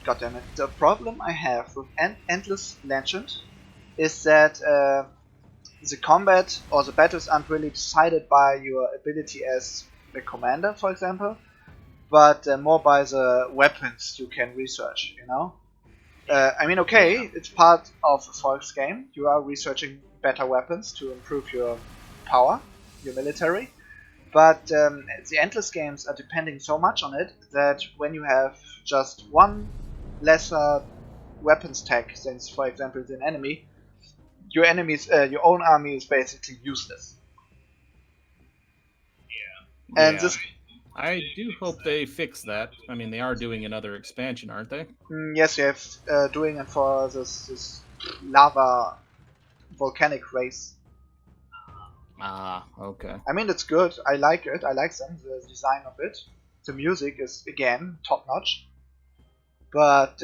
goddammit, the problem I have with Endless Legend is that the combat or the battles aren't really decided by your ability as a commander, for example, but more by the weapons you can research, you know? I mean, okay, it's part of a Fox game. You are researching better weapons to improve your power, your military. But the endless games are depending so much on it that when you have just one lesser weapons tech than, for example, an enemy, your own army is basically useless. And yeah. this, I do hope they fix that. I mean, they are doing another expansion, aren't they? yes, you have doing it for this lava volcanic race. Ah, okay. I mean, it's good. I like it. I like them. The design of it. The music is again top notch. But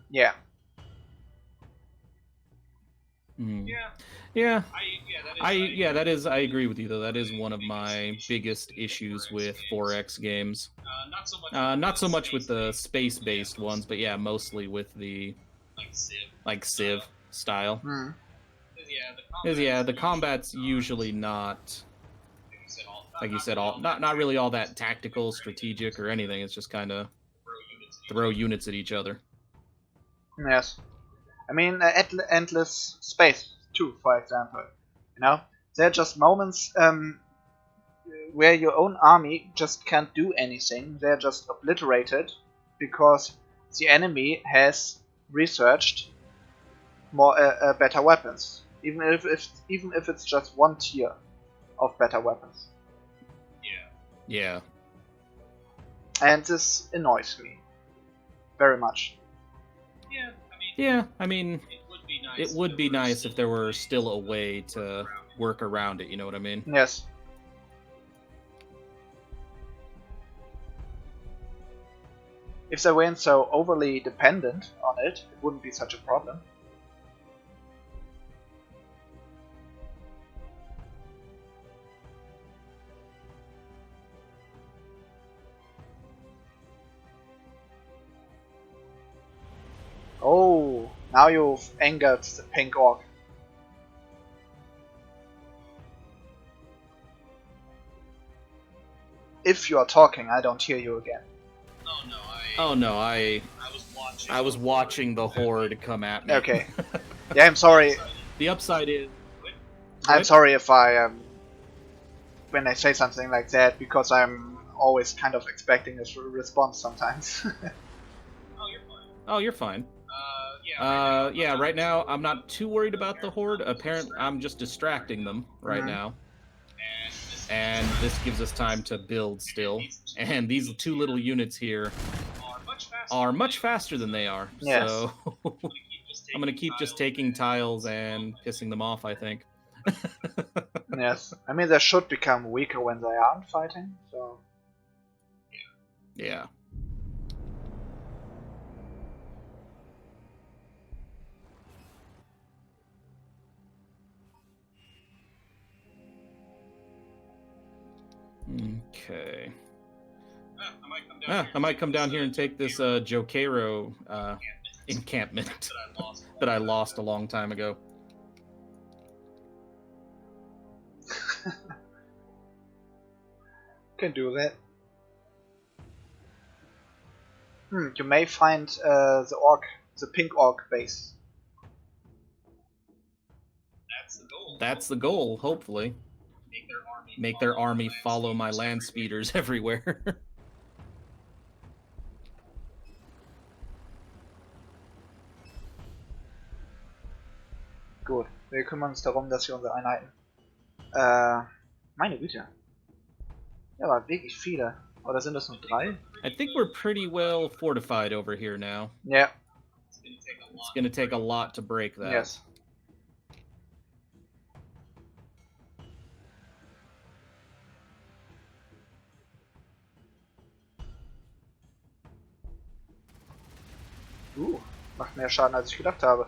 yeah. Mm. Yeah. That is. I agree with you though. That is one of my biggest issues with 4X games. Not so much with the space-based ones, but yeah, mostly with the Civ style. Because yeah, the combat's usually not, like you said, not really all that tactical, strategic, or anything. It's just kind of throw units at each other. Yes. I mean, endless space too, for example. You know, there are just moments where your own army just can't do anything. They're just obliterated because the enemy has researched more better weapons, even if it's just one tier of better weapons. Yeah. And this annoys me very much. Yeah, I mean, it would be nice if there were still a way to work around it, you know what I mean? Yes. If they weren't so overly dependent on it, it wouldn't be such a problem. Oh, now you've angered the pink orc. If you are talking, I don't hear you again. Oh no, I was watching the horde come at me. Okay. Yeah, I'm sorry. The upside is... I'm sorry if I when I say something like that, because I'm always kind of expecting a response sometimes. Oh, you're fine. Yeah, right now I'm not too worried about the horde. Apparently, I'm just distracting them right now. And this gives us time to build still. And these two little units here are much faster than they are. Yes. So I'm going to keep just taking tiles and pissing them off, I think. Yes. I mean, they should become weaker when they aren't fighting, so... Yeah. Okay. I might come down here and take this Jokero encampment that I lost a long time ago. Can do that. You may find the pink orc base. That's the goal, hopefully. Make their army follow my land speeders everywhere. Gut, wir kümmern uns darum, dass wir unsere Einheiten... meine Güte. Ja, aber wirklich viele. Oder sind das nur 3? I think we're pretty well fortified over here now. Yeah. It's gonna take a lot to break that. Yes. Macht mehr Schaden, als ich gedacht habe.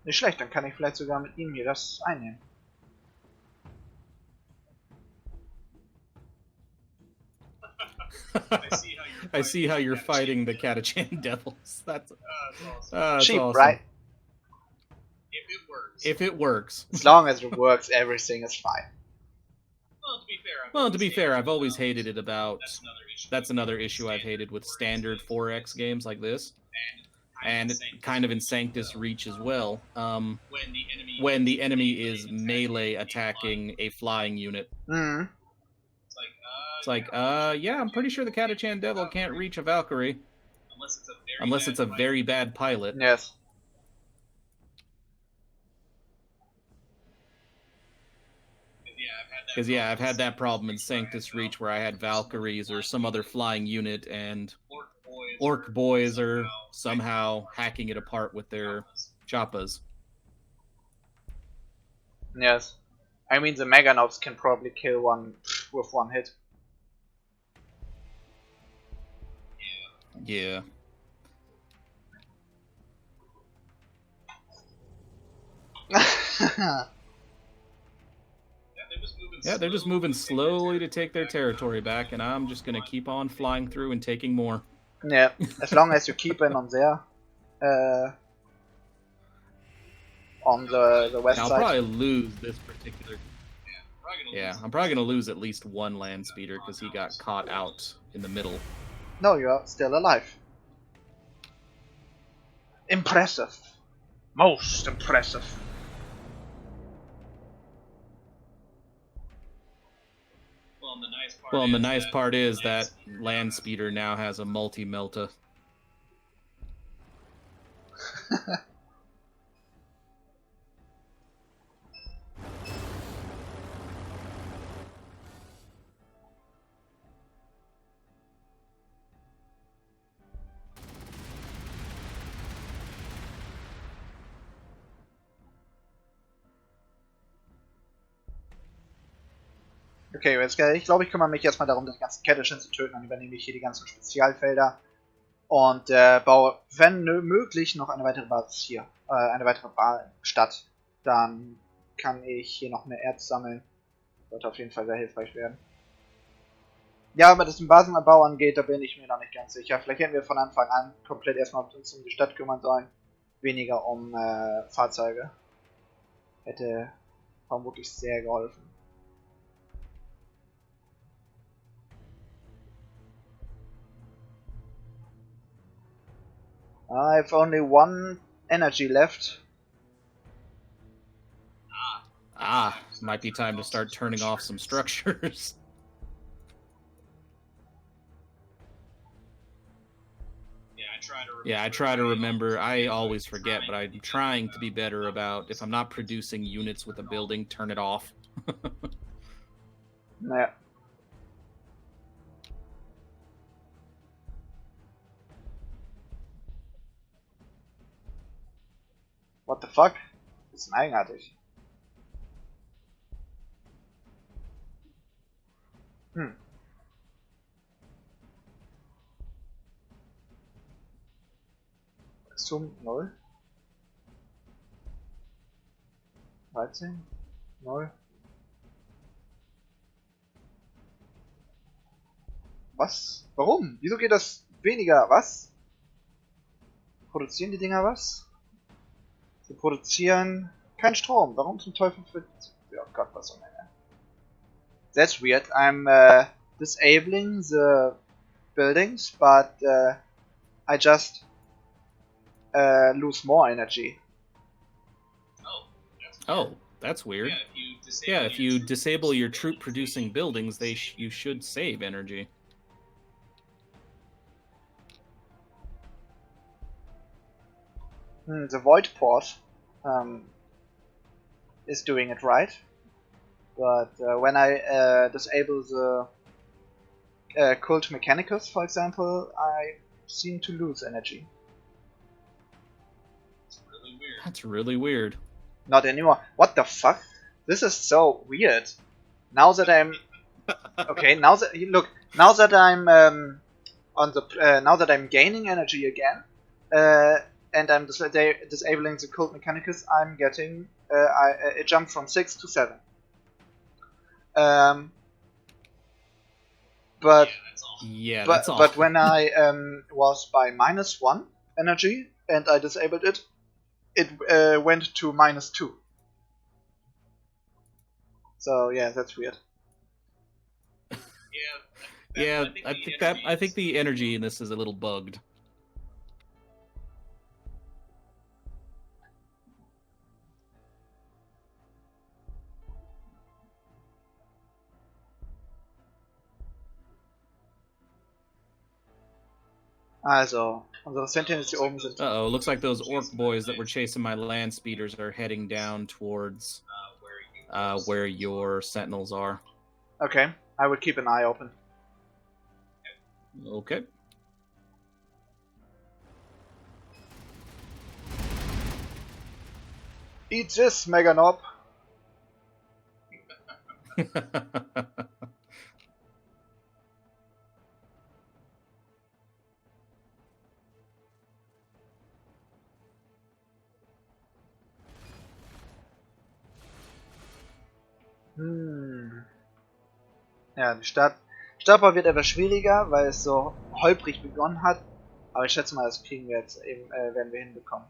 Nicht schlecht, dann kann ich vielleicht sogar mit ihm hier das einnehmen. I see how you're fighting the Catachan Devils. That's cheap, awesome. right? If it works. As long as it works, everything is fine. Well, to be fair, I've always hated it about... That's another issue I've hated with standard 4X games like this. And kind of in Sanctus Reach as well. When the enemy is melee attacking a flying unit. Mm-hmm. It's like, yeah, I'm pretty sure the Catachan Devil can't reach a Valkyrie. Unless it's a very bad pilot. Yes. Because, yeah, I've had that problem in Sanctus Reach where I had Valkyries or some other flying unit, and Orc boys are somehow hacking it apart with their choppas. Yes. I mean, the Meganauts can probably kill one with one hit. Yeah. Yeah, they're just moving slowly to take their territory back, and I'm just gonna keep on flying through and taking more. Yeah, as long as you keep them on there, on the west and I'll side. probably lose this particular. Yeah, I'm probably gonna lose at least one land speeder because he got caught out in the middle. No, you are still alive. Impressive. Most impressive. Well, and the nice part is that land speeder now has a multi-melta. Okay, jetzt, ich glaube, ich kümmere mich erstmal darum, die ganzen Kettischen zu töten. Dann übernehme ich hier die ganzen Spezialfelder. Und baue, wenn möglich, noch eine weitere Basis hier. Eine weitere Stadt. Dann kann ich hier noch mehr Erz sammeln. Sollte auf jeden Fall sehr hilfreich werden. Ja, aber das im Basenbau angeht, da bin ich mir noch nicht ganz sicher. Vielleicht hätten wir von Anfang an komplett erstmal uns um die Stadt kümmern sollen. Weniger um Fahrzeuge. Hätte vermutlich sehr geholfen. I have only one energy left. Might be time to start turning off some structures. Yeah, I try to remember. I always forget, but I'm trying to be better about, if I'm not producing units with a building, turn it off. Yeah. What the fuck? Das ist eigenartig. Zum 0. 13. 0. Was? Warum? Wieso geht das weniger? Was? Produzieren die Dinger was? Sie produzieren keinen Strom. Warum zum Teufel für... Oh Gott, was um Ende. That's weird. I'm disabling the buildings, but I just lose more energy. Oh, that's weird. Yeah, if you disable your troop-producing buildings, you should save energy. The Void Port is doing it right, but when I disable the Cult Mechanicus, for example, I seem to lose energy. That's really weird. Not anymore. What the fuck? This is so weird. Now that I'm okay, now that look, now that I'm on the now that I'm gaining energy again, and I'm disabling the Cult Mechanicus, I'm getting it jumped from 6 to 7. But yeah, but when I was by -1 energy and I disabled it, it went to -2. So yeah, that's weird. Yeah, I think the energy in this is a little bugged. Also, unsere Sentinels hier oben sind. Uh-oh, looks like those orc boys that were chasing my land speeders are heading down towards where your sentinels are. Okay, I would keep an eye open. Okay. Eat this, Meganob. Ja, die Startbau wird etwas schwieriger, weil es so holprig begonnen hat. Aber ich schätze mal, das kriegen wir jetzt eben, werden wir hinbekommen.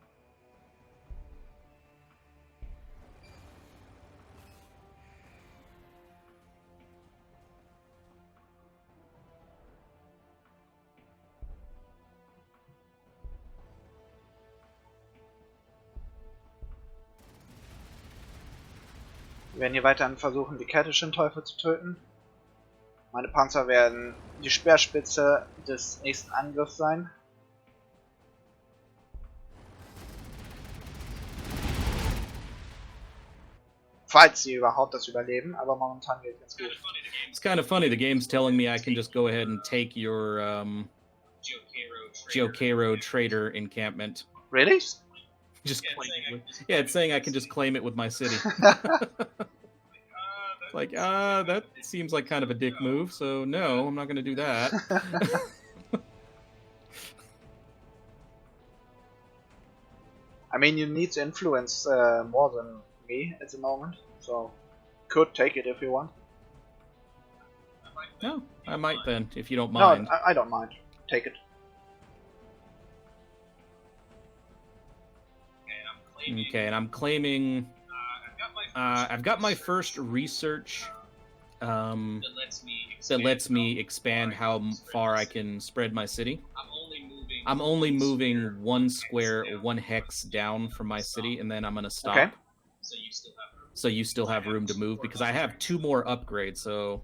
Wir werden hier weiterhin versuchen, die keltischen Teufel zu töten. Meine Panzer werden die Speerspitze des nächsten Angriffs sein. Falls sie überhaupt das überleben, aber momentan geht es ganz gut. It's kind of funny, the game's telling me I can just go ahead and take your Geocairo Trader encampment. Really? Just claim it. Yeah, it's saying I can just claim it with my city. Like, that seems like kind of a dick move, so no, I'm not going to do that. I mean, you need to influence more than me at the moment, so could take it if you want. No, I might then, if you don't mind. No, I don't mind. Take it. Okay, and I'm claiming... I've got my first research that lets me expand how far I can spread my city. I'm only moving 1 square or 1 hex down from my city, and then I'm going to stop. Okay. So you still have room to move, because I have 2 more upgrades, so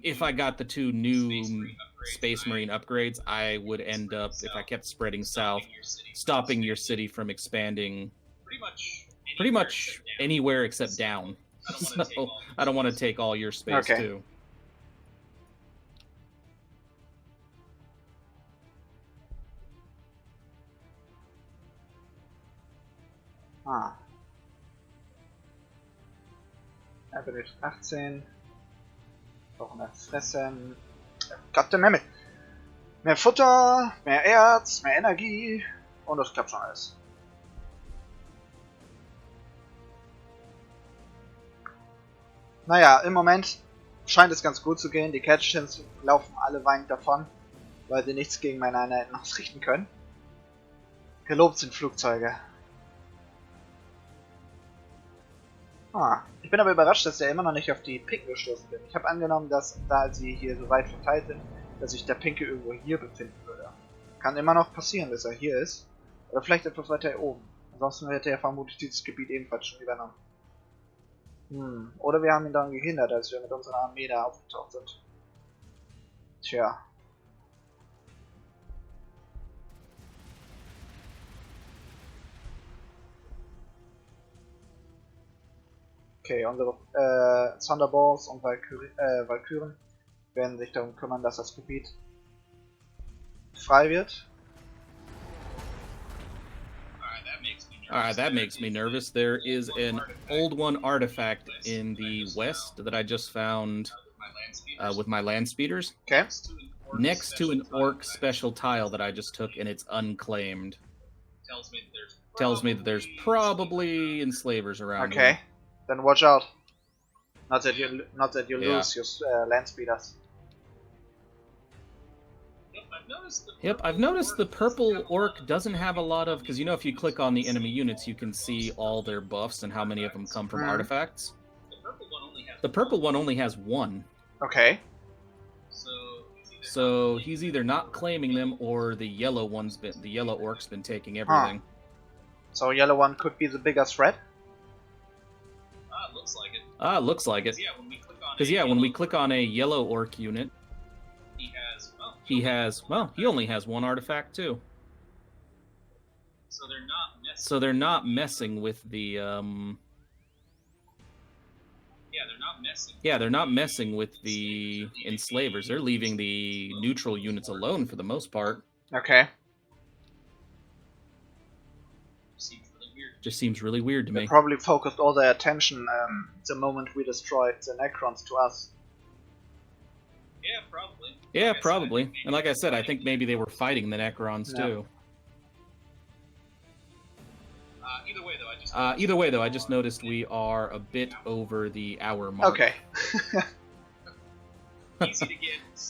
if I got the 2 new Space Marine upgrades, I would end up, if I kept spreading south, stopping your city from expanding pretty much anywhere except down. So I don't want to take all your space too. Ah. Er benötigt 18. Brauchen wir fressen. Goddammit. Mehr Futter, mehr Erz, mehr Energie. Und das klappt schon alles. Naja, im Moment scheint es ganz gut zu gehen. Die Catchins laufen alle weinend davon, weil sie nichts gegen meine Einheiten ausrichten können. Gelobt sind Flugzeuge. Ich bin aber überrascht, dass er immer noch nicht auf die Pinken gestoßen bin. Ich habe angenommen, dass, da sie hier so weit verteilt sind, dass sich der Pinke irgendwo hier befinden würde. Kann immer noch passieren, dass er hier ist. Oder vielleicht etwas weiter oben. Ansonsten hätte er vermutlich dieses Gebiet ebenfalls schon übernommen. Oder wir haben ihn dann gehindert, als wir mit unserer Armee da aufgetaucht sind. Tja. Okay, unsere Thunderbolts und Valkyren werden sich darum kümmern, dass das Gebiet frei wird. Alright, that makes me nervous. There is an old one artifact in the west that I just found with my land speeders. Okay. Next to an orc special tile that I just took, and it's unclaimed. Tells me that there's probably enslavers around Okay, here. then watch out. Not that you lose your land speeders. Yep, I've noticed the purple orc doesn't have a lot of... Because, you know, if you click on the enemy units, you can see all their buffs and how many of them come from artifacts. The purple one only has 1. Okay. So he's either not claiming them, or the yellow orc's been taking everything. So yellow one could be the bigger threat? Looks like it. Because, yeah, when we click on a yellow orc unit, he only has 1 artifact too. So they're not messing with the Yeah, they're not messing with the enslavers. They're leaving the neutral units alone for the most part. Okay. Just seems really weird to me. They probably focused all their attention the moment we destroyed the Necrons to us. Yeah, probably. And like I said, I think maybe they were fighting the Necrons too. Either way, though, I just noticed we are a bit over the hour mark. Okay.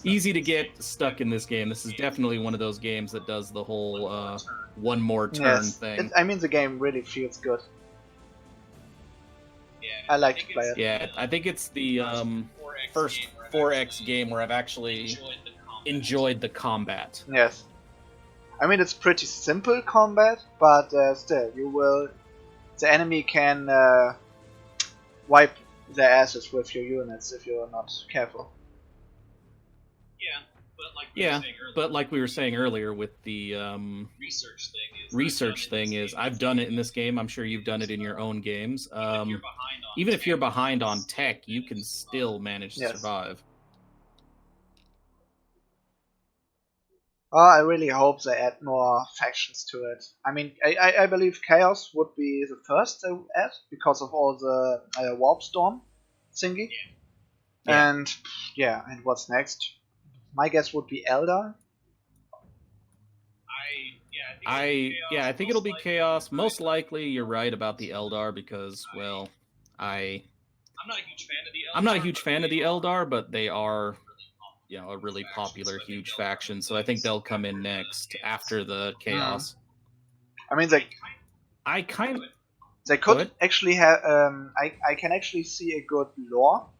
Easy to get stuck in this game. This is definitely one of those games that does the whole one more turn thing. I mean, the game really feels good. I like to play it. Yeah, I think it's the first 4X game where I've actually enjoyed the combat. Yes. I mean, it's pretty simple combat, but still, the enemy can wipe their asses with your units if you're not careful. But like we were saying earlier with the research thing is I've done it in this game. I'm sure you've done it in your own games. Even if you're behind on tech, you can still manage to survive. I really hope they add more factions to it. I mean, I believe Chaos would be the first they add because of all the Warp Storm thingy. And and what's next? My guess would be Eldar. I think it'll be Chaos. Most likely, you're right about the Eldar because, well, I'm not a huge fan of the Eldar, but they are, a really popular, huge faction. So I think they'll come in next after the Chaos. I mean, they could actually have. I can actually see a good lore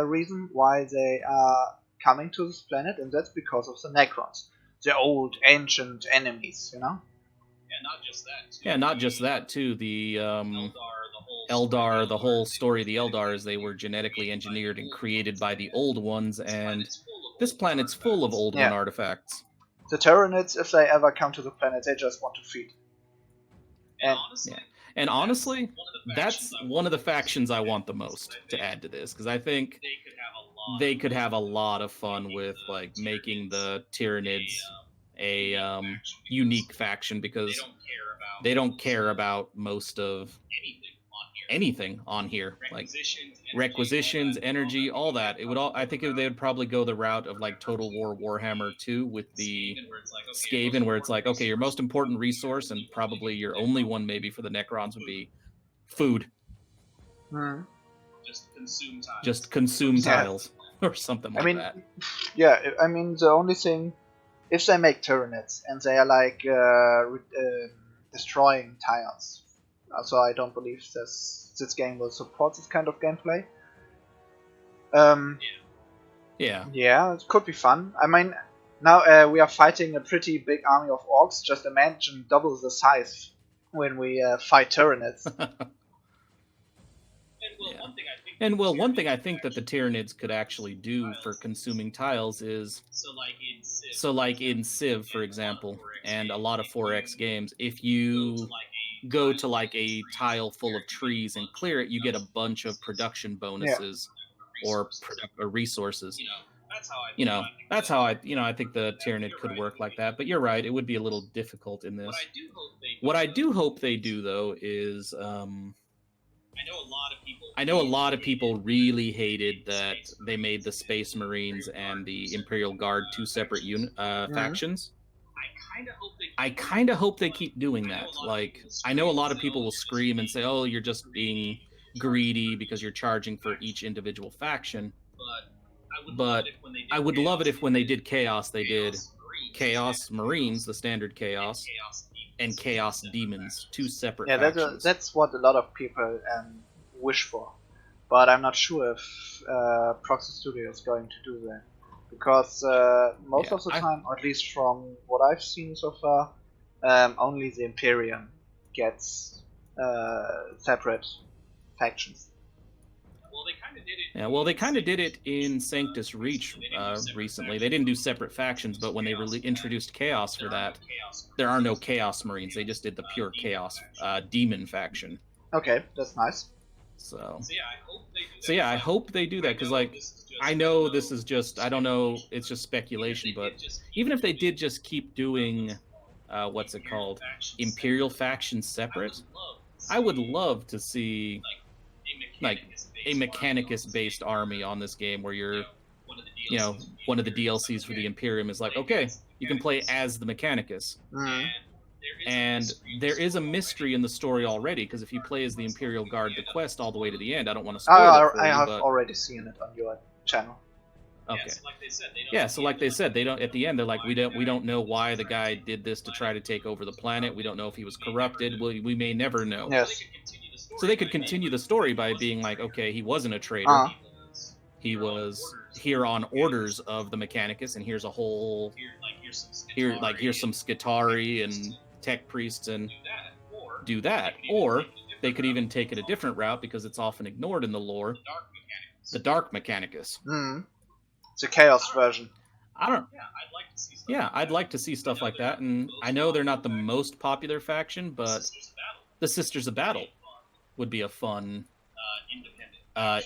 reason why they are coming to this planet, and that's because of the Necrons, the old ancient enemies, Yeah, not just that too. The Eldar, the whole story of the Eldar is they were genetically engineered and created by the old ones, and this planet's full of old one artifacts. The Tyranids, if they ever come to the planet, they just want to feed. And honestly, that's one of the factions I want the most to add to this, because I think they could have a lot of fun with like making the Tyranids a unique faction, because they don't care about most of anything on here, like requisitions, energy, all that. I think they would probably go the route of like Total War Warhammer 2 with the Skaven, where it's like, okay, your most important resource and probably your only one maybe for the Necrons would be food. Just consume tiles or something like that. Yeah, I mean, the only thing, if they make Tyranids and they are like destroying tiles, so I don't believe this game will support this kind of gameplay. Yeah, it could be fun. I mean, now we are fighting a pretty big army of orcs. Just imagine double the size when we fight Tyranids. And one thing I think that the Tyranids could actually do for consuming tiles is, so like in Civ, for example, and a lot of 4X games, if you go to like a tile full of trees and clear it, you get a bunch of production bonuses or resources. That's how I think the Tyranid could work like that. But you're right, it would be a little difficult in this. What I do hope they do, though, is I know a lot of people really hated that they made the Space Marines and the Imperial Guard two separate factions. I kind of hope they keep doing that. Like, I know a lot of people will scream and say, "Oh, you're just being greedy because you're charging for each individual faction." But I would love it if when they did Chaos, they did Chaos Marines, the standard Chaos, and Chaos Demons, two separate factions. That's what a lot of people wish for. But I'm not sure if Proxy Studio is going to do that. Because most of the time, or at least from what I've seen so far, only the Imperium gets separate factions. Well, they kind of did it in Sanctus Reach recently. They didn't do separate factions, but when they introduced Chaos for that, there are no Chaos Marines. They just did the pure Chaos Demon faction. Okay, that's nice. So yeah, I hope they do that, because like I know this is just, I don't know, it's just speculation, but even if they did just keep doing what's it called, Imperial factions separate, I would love to see like a Mechanicus based army on this game, where you're, you know, one of the DLCs for the Imperium is like, okay, you can play as the Mechanicus. Mm. And there is a mystery in the story already, because if you play as the Imperial Guard, the quest all the way to the end, I don't want to spoil it for I you, have but already seen it on your channel. okay. Yeah, so like they said, they don't, at the end they're like, we don't know why the guy did this to try to take over the planet. We don't know if he was corrupted. We may never know. Yes. So they could continue the story by being like, okay, he wasn't a traitor. He was here on orders of the Mechanicus, and here's a whole here's some Skitarii and tech priests, and do that. Or they could even take it a different route, because it's often ignored in the lore. The Dark Mechanicus. The Chaos version. I don't. Yeah, I'd like to see stuff like that, and I know they're not the most popular faction, but the Sisters of Battle would be a fun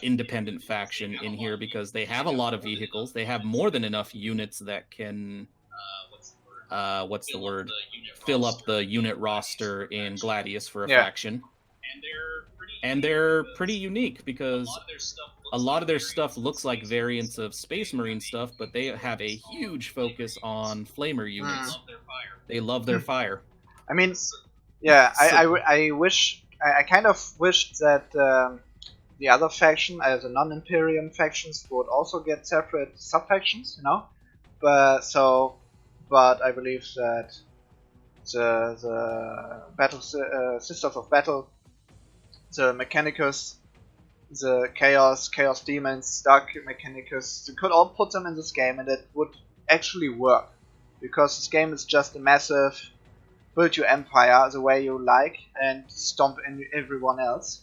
independent faction in here, because they have a lot of vehicles. They have more than enough units that can what's the word? Fill up the unit roster in Gladius for a faction. And they're pretty unique, because a lot of their stuff looks like variants of Space Marine stuff, but they have a huge focus on flamer units. They love their fire. I mean, yeah, I wish, I kind of wished that the other faction, the non-Imperium factions, would also get separate sub-factions, you know? But I believe that the battle Sisters of Battle, the Mechanicus, the Chaos Demons, Dark Mechanicus, you could all put them in this game, and it would actually work, because this game is just a massive build your empire the way you like and stomp in everyone else.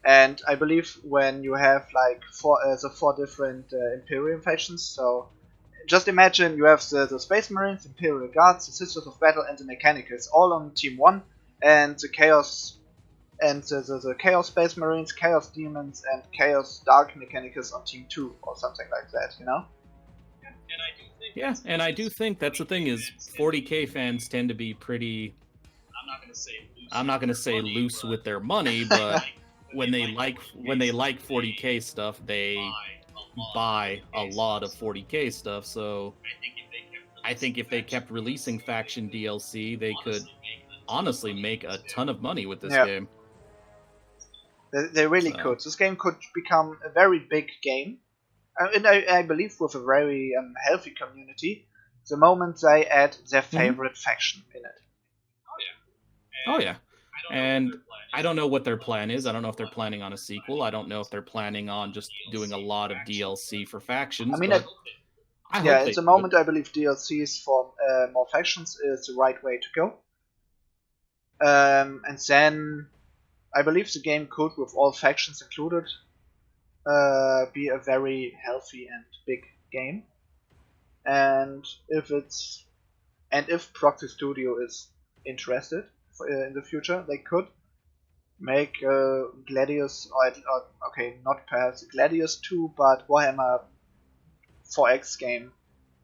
And I believe when you have like the four different Imperium factions, so just imagine you have the Space Marines, Imperial Guards, the Sisters of Battle, and the Mechanicus all on Team 1, and the Chaos and the Chaos Space Marines, Chaos Demons, and Chaos Dark Mechanicus on Team 2, or something like that, you know? Yeah, and I do think that's the thing, is 40k fans tend to be pretty, I'm not gonna say loose with their money, but when they like 40k stuff, they buy a lot of 40k stuff. So I think if they kept releasing faction DLC, they could honestly make a ton of money with this game. They really could. This game could become a very big game, and I believe with a very healthy community, the moment they add their favorite faction in it. Oh yeah. And I don't know what their plan is. I don't know if they're planning on a sequel. I don't know if they're planning on just doing a lot of DLC for factions. I mean, but at the moment, I believe DLCs for more factions is the right way to go. And then I believe the game could, with all factions included, be a very healthy and big game. And if Proxy Studio is interested in the future, they could make Gladius, okay, not perhaps Gladius 2, but Warhammer 4X game,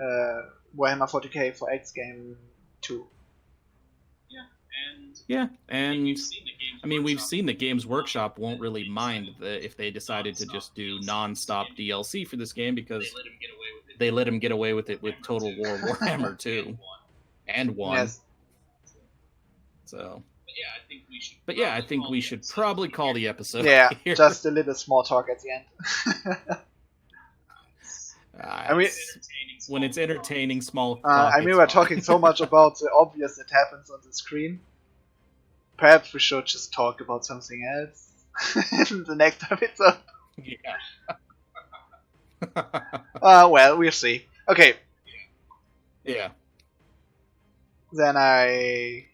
Warhammer 40K 4X game 2. Yeah, and I mean, we've seen the Games Workshop won't really mind if they decided to just do non-stop DLC for this game, because they let him get away with it with Total War Warhammer 2 and 1. Yes. So, but yeah, I think we should probably call the episode. Yeah, here. Just a little small talk at the end. I mean, when it's entertaining, small talk. I mean, we're talking so much about the obvious that happens on the screen. Perhaps we should just talk about something else in the next episode. Yeah. Well, we'll see. Okay. Yeah. Then I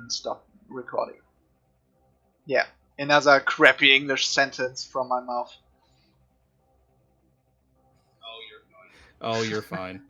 stop recording. Yeah. Another crappy English sentence from my mouth. Oh, you're fine.